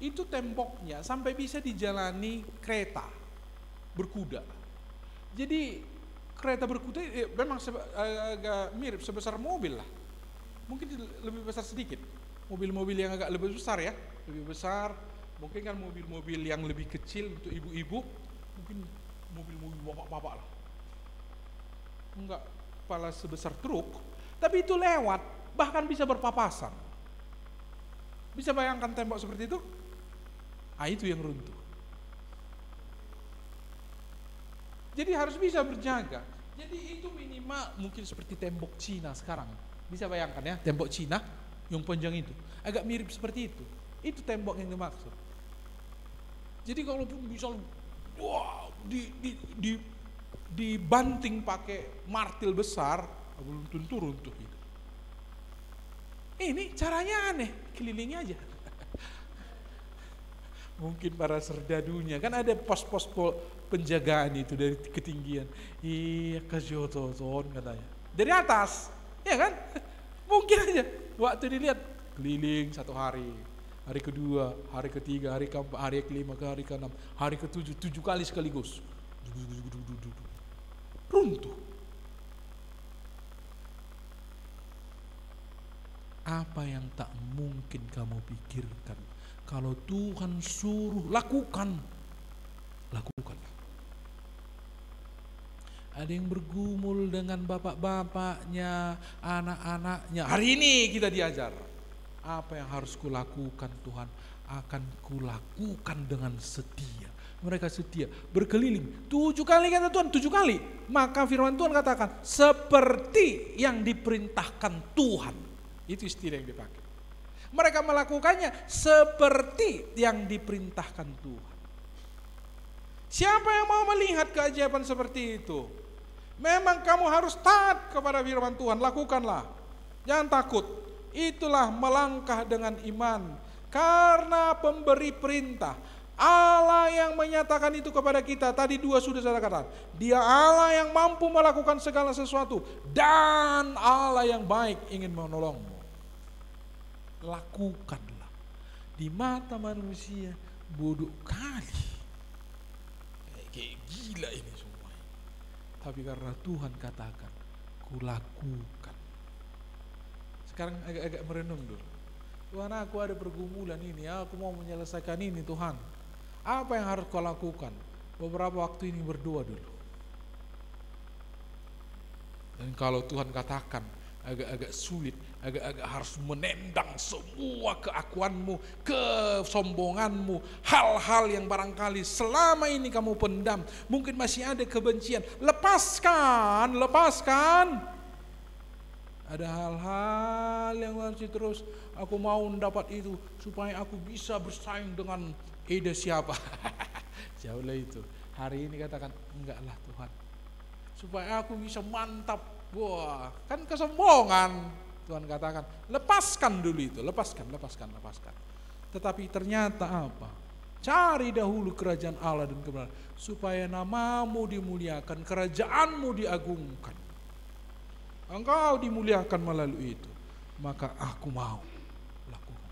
itu temboknya sampai bisa dijalani kereta berkuda. Jadi kereta berkuda memang agak mirip sebesar mobil lah. Mungkin lebih besar sedikit. Mobil-mobil yang agak lebih besar ya, lebih besar. Mungkin kan mobil-mobil yang lebih kecil untuk ibu-ibu, mungkin mobil-mobil bapak-bapak lah. Enggak kepala sebesar truk, tapi itu lewat, bahkan bisa berpapasan. Bisa bayangkan tembok seperti itu? Itu yang runtuh. Jadi harus bisa berjaga. Jadi itu minimal mungkin seperti tembok Cina sekarang. Bisa bayangkan ya, tembok Cina yang panjang itu. Agak mirip seperti itu. Itu tembok yang dimaksud. Jadi kalau misal dibanting pakai martil besar, belum tentu runtuh itu. Ini caranya aneh, kelilingi aja. Mungkin para serdadunya kan ada pos-pos penjagaan itu dari ketinggian. Iya, kejototon katanya. Dari atas, ya kan? Mungkin aja. Waktu dilihat keliling 1 hari, hari kedua, hari ketiga, hari keempat, hari kelima, hari keenam, hari ketujuh, 7 kali sekaligus. Runtuh. Apa yang tak mungkin kamu pikirkan, kalau Tuhan suruh lakukanlah. Ada yang bergumul dengan bapak-bapaknya, anak-anaknya. Hari ini kita diajar, apa yang harus kulakukan Tuhan, akan kulakukan dengan setia. Mereka setia, berkeliling 7 kali kata Tuhan, 7 kali. Maka firman Tuhan katakan, seperti yang diperintahkan Tuhan. Itu istilah yang dipakai. Mereka melakukannya seperti yang diperintahkan Tuhan. Siapa yang mau melihat keajaiban seperti itu? Memang kamu harus taat kepada firman Tuhan, lakukanlah. Jangan takut. Itulah melangkah dengan iman. Karena pemberi perintah, Allah yang menyatakan itu kepada kita. Tadi 2 sudah saya katakan. Dia Allah yang mampu melakukan segala sesuatu. Dan Allah yang baik ingin menolongmu. Lakukanlah. Di mata manusia bodoh kali, kayak gila ini semua. Tapi karena Tuhan katakan, kulakukan. Sekarang agak-agak merenung dulu. Tuhan, aku ada pergumulan ini, aku mau menyelesaikan ini Tuhan. Apa yang harus kau lakukan? Beberapa waktu ini berdoa dulu. Dan kalau Tuhan katakan agak-agak sulit, agak-agak harus menendang semua keakuanmu, kesombonganmu, hal-hal yang barangkali selama ini kamu pendam, mungkin masih ada kebencian, lepaskan. Ada hal-hal yang masih terus, aku mau mendapat itu supaya aku bisa bersaing dengan Eda siapa. Jauhlah itu. Hari ini katakan, enggaklah Tuhan, supaya aku bisa mantap. Wah, kan kesombongan. Tuhan katakan, lepaskan dulu itu, lepaskan. Tetapi ternyata apa? Cari dahulu kerajaan Allah dan kebenaran, supaya namamu dimuliakan, kerajaanmu diagungkan. Engkau dimuliakan melalui itu, maka aku mau lakukan.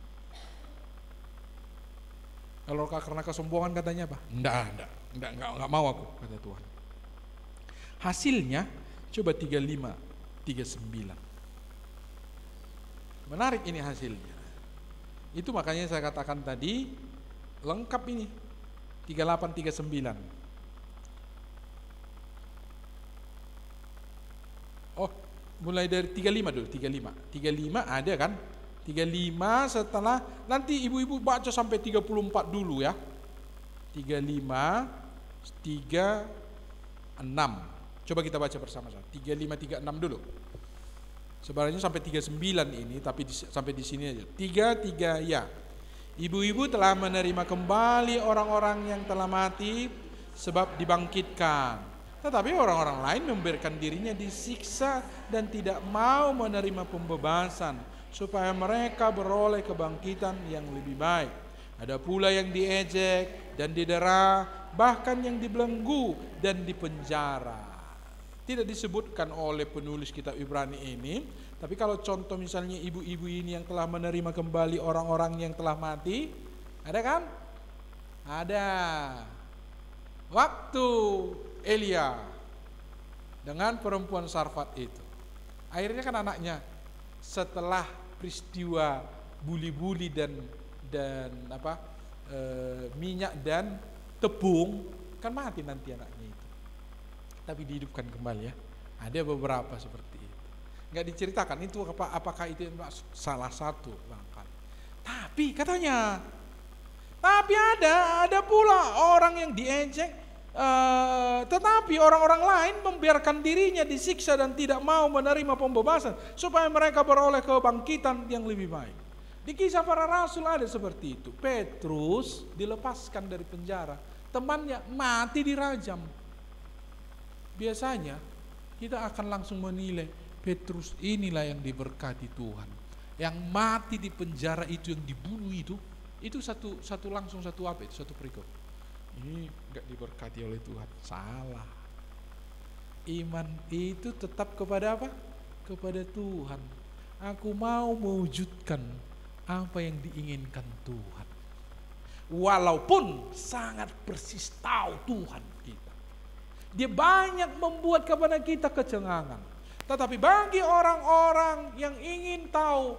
Kalau karena kesombongan katanya apa? Enggak mau aku, kata Tuhan. Hasilnya coba 35, 39. Menarik ini hasilnya. Itu makanya saya katakan tadi lengkap ini 38, 39. Oh, mulai dari 35 dulu, 35 ada kan? 35 setelah, nanti ibu-ibu baca sampai 34 dulu ya. 35, 36. Coba kita baca bersama-sama. 35, 36 dulu. Sebenarnya sampai 39 ini, tapi sampai di sini aja. 3 ya. Ibu-ibu telah menerima kembali orang-orang yang telah mati sebab dibangkitkan. Tetapi orang-orang lain membiarkan dirinya disiksa dan tidak mau menerima pembebasan supaya mereka beroleh kebangkitan yang lebih baik. Ada pula yang diejek dan didera, bahkan yang dibelenggu dan dipenjara. Tidak disebutkan oleh penulis kitab Ibrani ini, tapi kalau contoh misalnya ibu-ibu ini yang telah menerima kembali orang-orang yang telah mati, ada kan? Ada. Waktu Elia dengan perempuan Sarfat itu, akhirnya kan anaknya setelah peristiwa buli-buli dan minyak dan tepung, kan mati nanti anaknya itu. Tapi dihidupkan kembali ya. Ada beberapa seperti itu. Enggak diceritakan itu apakah itu salah satu barangkali. Tapi katanya, tapi ada pula orang yang diejek, tetapi orang-orang lain membiarkan dirinya disiksa dan tidak mau menerima pembebasan supaya mereka beroleh kebangkitan yang lebih baik. Di Kisah Para Rasul ada seperti itu. Petrus dilepaskan dari penjara, temannya mati dirajam. Biasanya kita akan langsung menilai Petrus inilah yang diberkati Tuhan. Yang mati di penjara itu, yang dibunuh itu satu apa itu, satu perikop. Ini enggak diberkati oleh Tuhan. Salah. Iman itu tetap kepada apa? Kepada Tuhan. Aku mau mewujudkan apa yang diinginkan Tuhan. Walaupun sangat persis tahu Tuhan kita. Dia banyak membuat kepada kita kecengangan. Tetapi bagi orang-orang yang ingin tahu,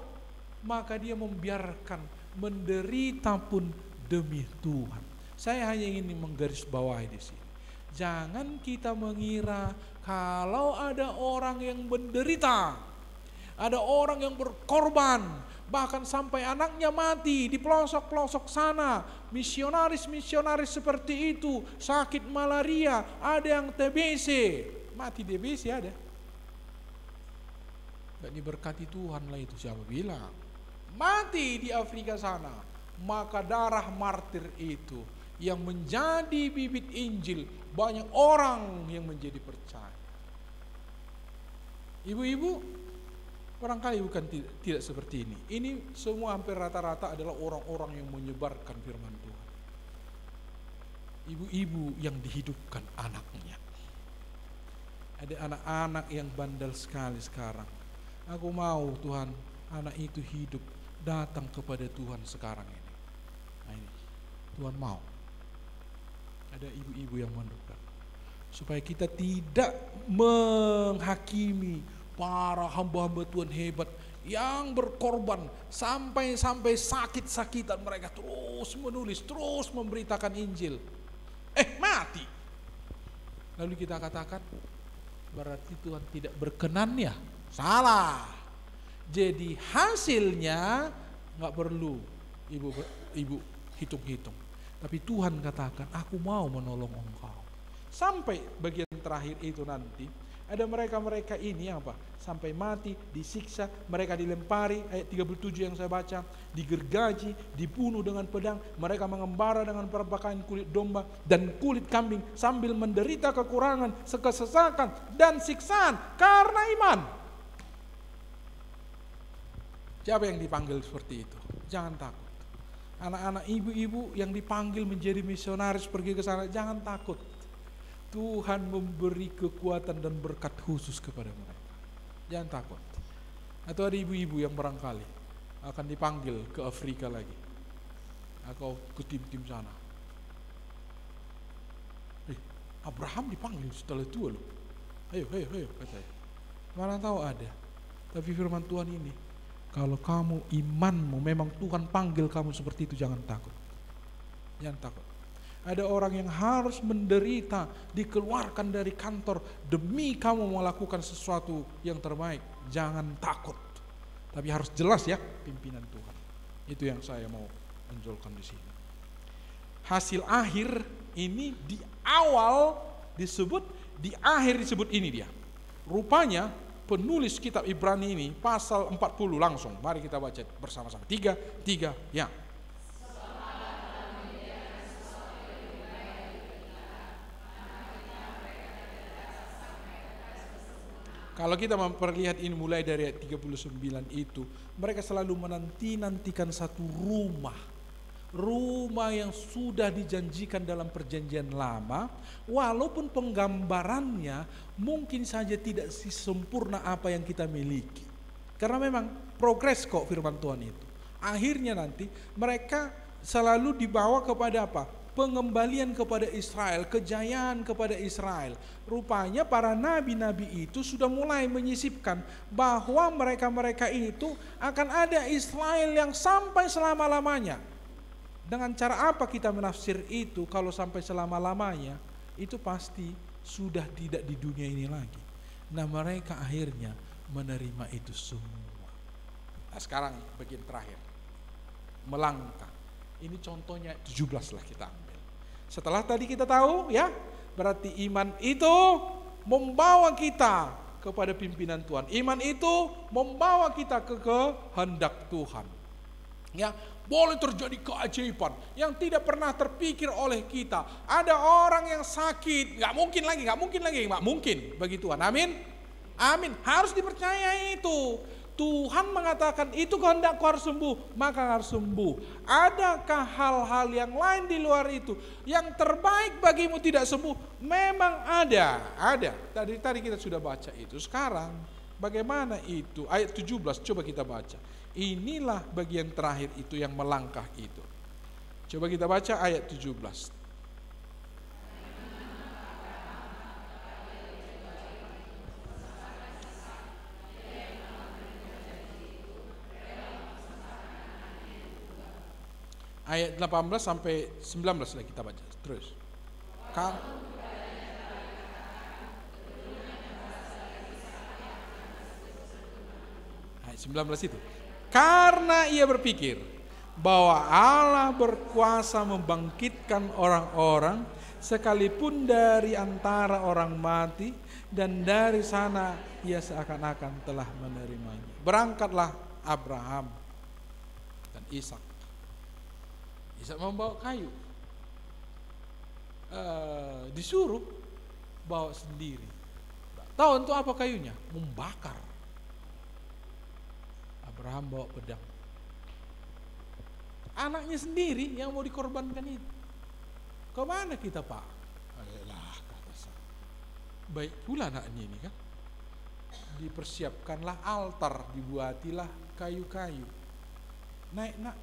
maka dia membiarkan menderita pun demi Tuhan. Saya hanya ingin menggarisbawahi di sini. Jangan kita mengira kalau ada orang yang menderita, ada orang yang berkorban, bahkan sampai anaknya mati di pelosok-pelosok sana, misionaris seperti itu, sakit malaria, ada yang TBC, mati TBC ada. Gak diberkati Tuhan lah itu, siapa bilang? Mati di Afrika sana, maka darah martir itu yang menjadi bibit Injil, banyak orang yang menjadi percaya. Ibu-ibu, barangkali bukan tidak seperti ini. Ini semua hampir rata-rata adalah orang-orang yang menyebarkan firman Tuhan. Ibu-ibu yang dihidupkan anaknya. Ada anak-anak yang bandel sekali sekarang. Aku mau Tuhan, anak itu hidup, datang kepada Tuhan sekarang ini. Nah ini, Tuhan mau. Ada ibu-ibu yang mendoakan. Supaya kita tidak menghakimi para hamba-hamba Tuhan hebat yang berkorban sampai sakit-sakitan, mereka terus menulis, terus memberitakan Injil. Mati. Lalu kita katakan berarti Tuhan tidak berkenan ya? Salah. Jadi hasilnya nggak perlu ibu hitung-hitung. Tapi Tuhan katakan, aku mau menolong engkau. Sampai bagian terakhir itu nanti, ada mereka ini apa? Sampai mati, disiksa, mereka dilempari, ayat 37 yang saya baca, digergaji, dibunuh dengan pedang, mereka mengembara dengan berpakaian kulit domba dan kulit kambing sambil menderita kekurangan, kesesakan dan siksaan karena iman. Siapa yang dipanggil seperti itu? Jangan takut. Anak-anak ibu-ibu yang dipanggil menjadi misionaris pergi ke sana, jangan takut. Tuhan memberi kekuatan dan berkat khusus kepada mereka. Jangan takut. Atau ada ibu-ibu yang barangkali akan dipanggil ke Afrika lagi, atau ke tim-tim sana. Abraham dipanggil setelah tua loh. Ayo katanya. Mana tahu ada. Tapi firman Tuhan ini, kalau kamu imanmu memang Tuhan panggil kamu seperti itu, jangan takut. Jangan takut. Ada orang yang harus menderita, dikeluarkan dari kantor demi kamu melakukan sesuatu yang terbaik. Jangan takut. Tapi harus jelas ya pimpinan Tuhan. Itu yang saya mau menunjukkan di sini. Hasil akhir ini di awal disebut, di akhir disebut ini dia. Rupanya penulis kitab Ibrani ini pasal 40 langsung. Mari kita baca bersama-sama. 3 ya. Kalau kita memperlihat ini mulai dari ayat 39 itu, mereka selalu menanti-nantikan satu rumah yang sudah dijanjikan dalam perjanjian lama, walaupun penggambarannya mungkin saja tidak sempurna apa yang kita miliki. Karena memang progres kok firman Tuhan itu. Akhirnya nanti mereka selalu dibawa kepada apa? Pengembalian kepada Israel, kejayaan kepada Israel. Rupanya para nabi-nabi itu sudah mulai menyisipkan bahwa mereka-mereka itu akan ada Israel yang sampai selama-lamanya. Dengan cara apa kita menafsir itu? Kalau sampai selama-lamanya, itu pasti sudah tidak di dunia ini lagi. Nah, mereka akhirnya menerima itu semua. Nah, sekarang bagian terakhir, melangkah. Ini contohnya 17 lah kita ambil. Setelah tadi kita tahu ya, berarti iman itu membawa kita kepada pimpinan Tuhan. Iman itu membawa kita ke kehendak Tuhan. Ya, boleh terjadi keajaiban yang tidak pernah terpikir oleh kita. Ada orang yang sakit, nggak mungkin bagi Tuhan. Amin. Harus dipercaya itu. Tuhan mengatakan itu kehendakku harus sembuh, maka harus sembuh. Adakah hal-hal yang lain di luar itu yang terbaik bagimu tidak sembuh? Memang ada. Tadi kita sudah baca itu. Sekarang bagaimana itu? Ayat 17 coba kita baca. Inilah bagian terakhir itu yang melangkah itu. Coba kita baca ayat 17. Ayat 18 sampai 19 lah kita baca terus. Ayat 19 itu. Karena ia berpikir bahwa Allah berkuasa membangkitkan orang-orang sekalipun dari antara orang mati, dan dari sana ia seakan-akan telah menerimanya. Berangkatlah Abraham dan Ishak. Ishak membawa kayu, disuruh bawa sendiri. Tahu untuk apa kayunya? Membakar. Abraham bawa pedang. Anaknya sendiri yang mau dikorbankan itu. Kemana kita Pak? Ayolah, kata saya. Baik pula anaknya ini kan. Dipersiapkanlah altar, dibuatilah kayu-kayu. Naik nak.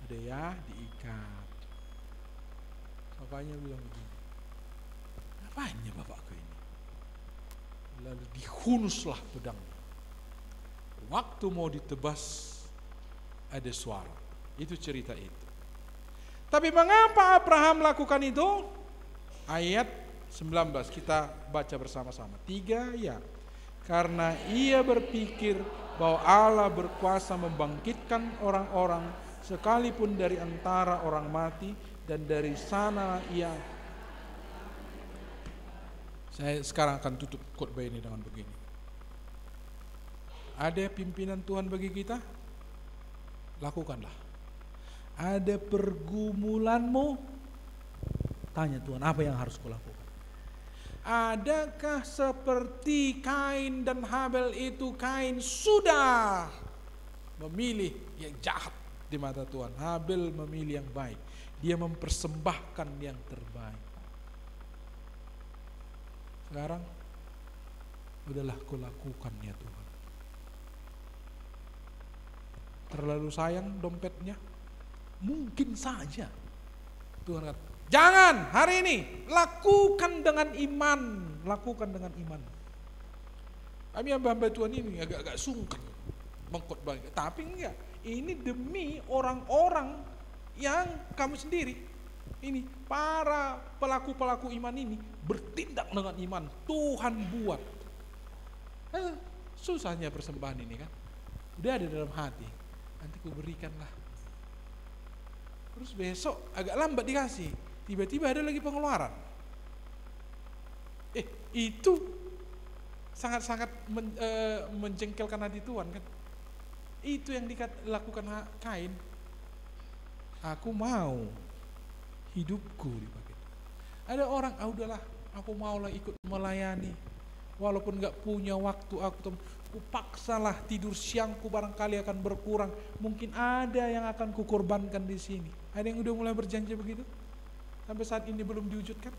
Udah ya, diikat. Bapaknya bilang begini, ngapainnya bapakku ini? Lalu dihunuslah pedangnya. waktu mau ditebas ada suara. Itu cerita itu. Tapi mengapa Abraham lakukan itu? Ayat 19 kita baca bersama-sama. 3 ya. Karena ia berpikir bahwa Allah berkuasa membangkitkan orang-orang sekalipun dari antara orang mati, dan dari sana ia. Saya sekarang akan tutup khotbah ini dengan begini. Ada pimpinan Tuhan bagi kita? Lakukanlah. Ada pergumulanmu? Tanya Tuhan, apa yang harus kulakukan? Adakah seperti Kain dan Habel itu? Kain sudah memilih yang jahat di mata Tuhan. Habel memilih yang baik. Dia mempersembahkan yang terbaik. Sekarang udahlah kulakukan ya Tuhan. Terlalu sayang dompetnya? Mungkin saja Tuhan kata, jangan hari ini, lakukan dengan iman. Lakukan dengan iman. Kami hamba-hamba Tuhan ini agak-agak sungkan mengkhotbah, tapi enggak. Ini demi orang-orang yang kamu sendiri. Ini para pelaku-pelaku iman ini bertindak dengan iman. Tuhan buat. Susahnya persembahan ini kan. Udah ada dalam hati. Nanti ku berikanlah. Terus besok agak lambat dikasih. Tiba-tiba ada lagi pengeluaran. Itu sangat-sangat menjengkelkan hati Tuhan kan. Itu yang dilakukan Kain. Aku mau hidupku dipakai. Ada orang, udahlah, aku maulah ikut melayani. Walaupun gak punya waktu, aku paksalah tidur siangku barangkali akan berkurang. Mungkin ada yang akan kukorbankan di sini. Ada yang udah mulai berjanji begitu? Sampai saat ini belum diwujudkan?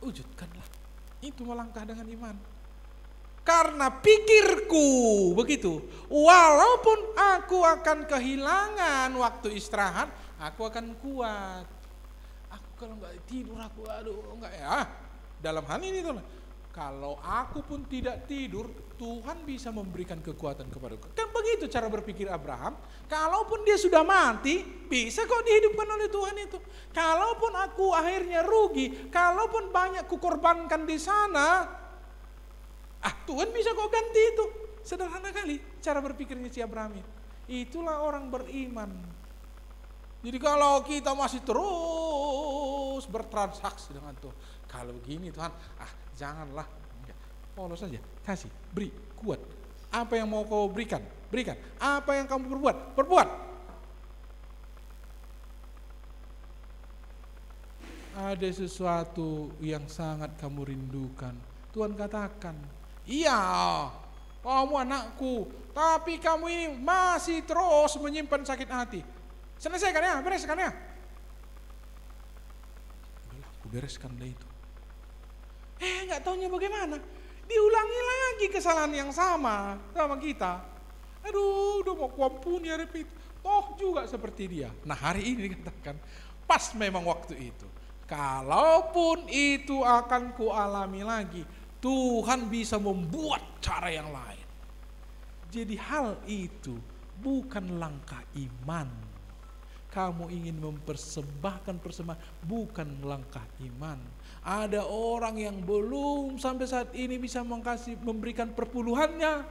Wujudkanlah. Itu melangkah dengan iman. Karena pikirku begitu. Walaupun aku akan kehilangan waktu istirahat, aku akan kuat. Aku kalau nggak tidur aku nggak ya. Dalam hal ini tuh, kalau aku pun tidak tidur, Tuhan bisa memberikan kekuatan kepadaku. Kan begitu cara berpikir Abraham. Kalaupun dia sudah mati, bisa kok dihidupkan oleh Tuhan itu. Kalaupun aku akhirnya rugi, kalaupun banyak kukorbankan di sana, Tuhan bisa kok ganti itu. Sederhana kali cara berpikirnya si Abraham itu. Itulah orang beriman. Jadi kalau kita masih terus bertransaksi dengan Tuhan, kalau begini Tuhan, janganlah. Polos saja, kasih, beri, kuat. Apa yang mau kau berikan, berikan. Apa yang kamu perbuat. Ada sesuatu yang sangat kamu rindukan. Tuhan katakan, iya, kamu anakku, tapi kamu ini masih terus menyimpan sakit hati. Selesaikan ya, bereskan ya. Udahlah, aku bereskan deh itu. Nggak taunya bagaimana? Diulangi lagi kesalahan yang sama kita. Aduh, udah mau kuampuni ya repeat. Toh juga seperti dia. Nah hari ini dikatakan, pas memang waktu itu. Kalaupun itu akan kualami lagi, Tuhan bisa membuat cara yang lain. Jadi hal itu bukan langkah iman. Kamu ingin mempersembahkan persembahan, bukan langkah iman. Ada orang yang belum sampai saat ini bisa memberikan perpuluhannya.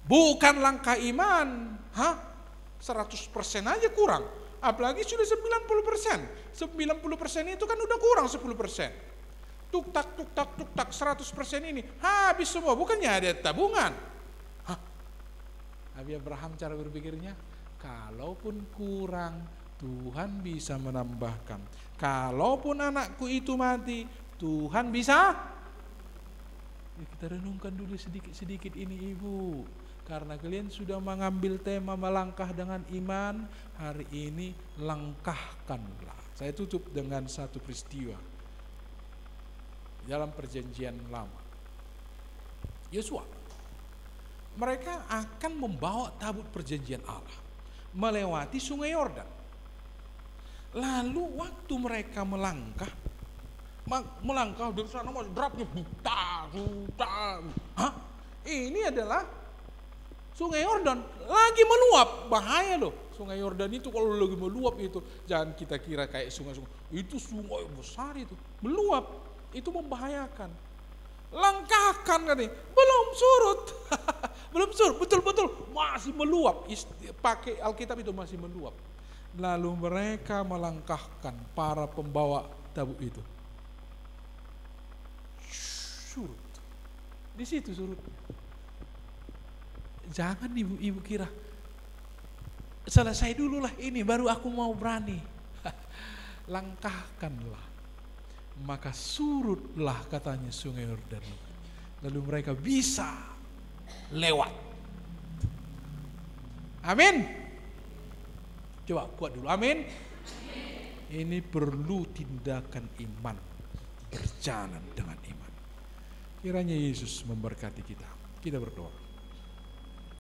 Bukan langkah iman. 100% aja kurang. Apalagi sudah 90%. 90% itu kan udah kurang 10%. Tuk tak 100% ini habis semua. Bukannya ada tabungan. Nabi Abraham cara berpikirnya, kalaupun kurang, Tuhan bisa menambahkan. Kalaupun anakku itu mati, Tuhan bisa. Kita renungkan dulu sedikit-sedikit ini Ibu. Karena kalian sudah mengambil tema melangkah dengan iman, hari ini langkahkanlah. Saya tutup dengan satu peristiwa dalam perjanjian lama. Yosua, mereka akan membawa tabut perjanjian Allah melewati sungai Yordan. Lalu waktu mereka melangkah dari sana mas derapnya buta. ini adalah Sungai Yordan lagi meluap, bahaya loh. Sungai Yordan itu kalau lagi meluap itu, jangan kita kira kayak sungai-sungai. Itu sungai besar itu, meluap. Itu membahayakan. Langkahkan katanya, belum surut. Belum surut, betul-betul masih meluap. Pakai Alkitab itu masih meluap. Lalu mereka melangkahkan para pembawa tabut itu. Surut. Di situ surutnya. Jangan ibu-ibu kira selesai dulu lah ini baru aku mau berani. Langkahkanlah, maka surutlah katanya Sungai Yordan. Lalu mereka bisa lewat. Amin. Coba kuat dulu, amin. Ini perlu tindakan iman, berjalan dengan iman. Kiranya Yesus memberkati kita. Kita berdoa.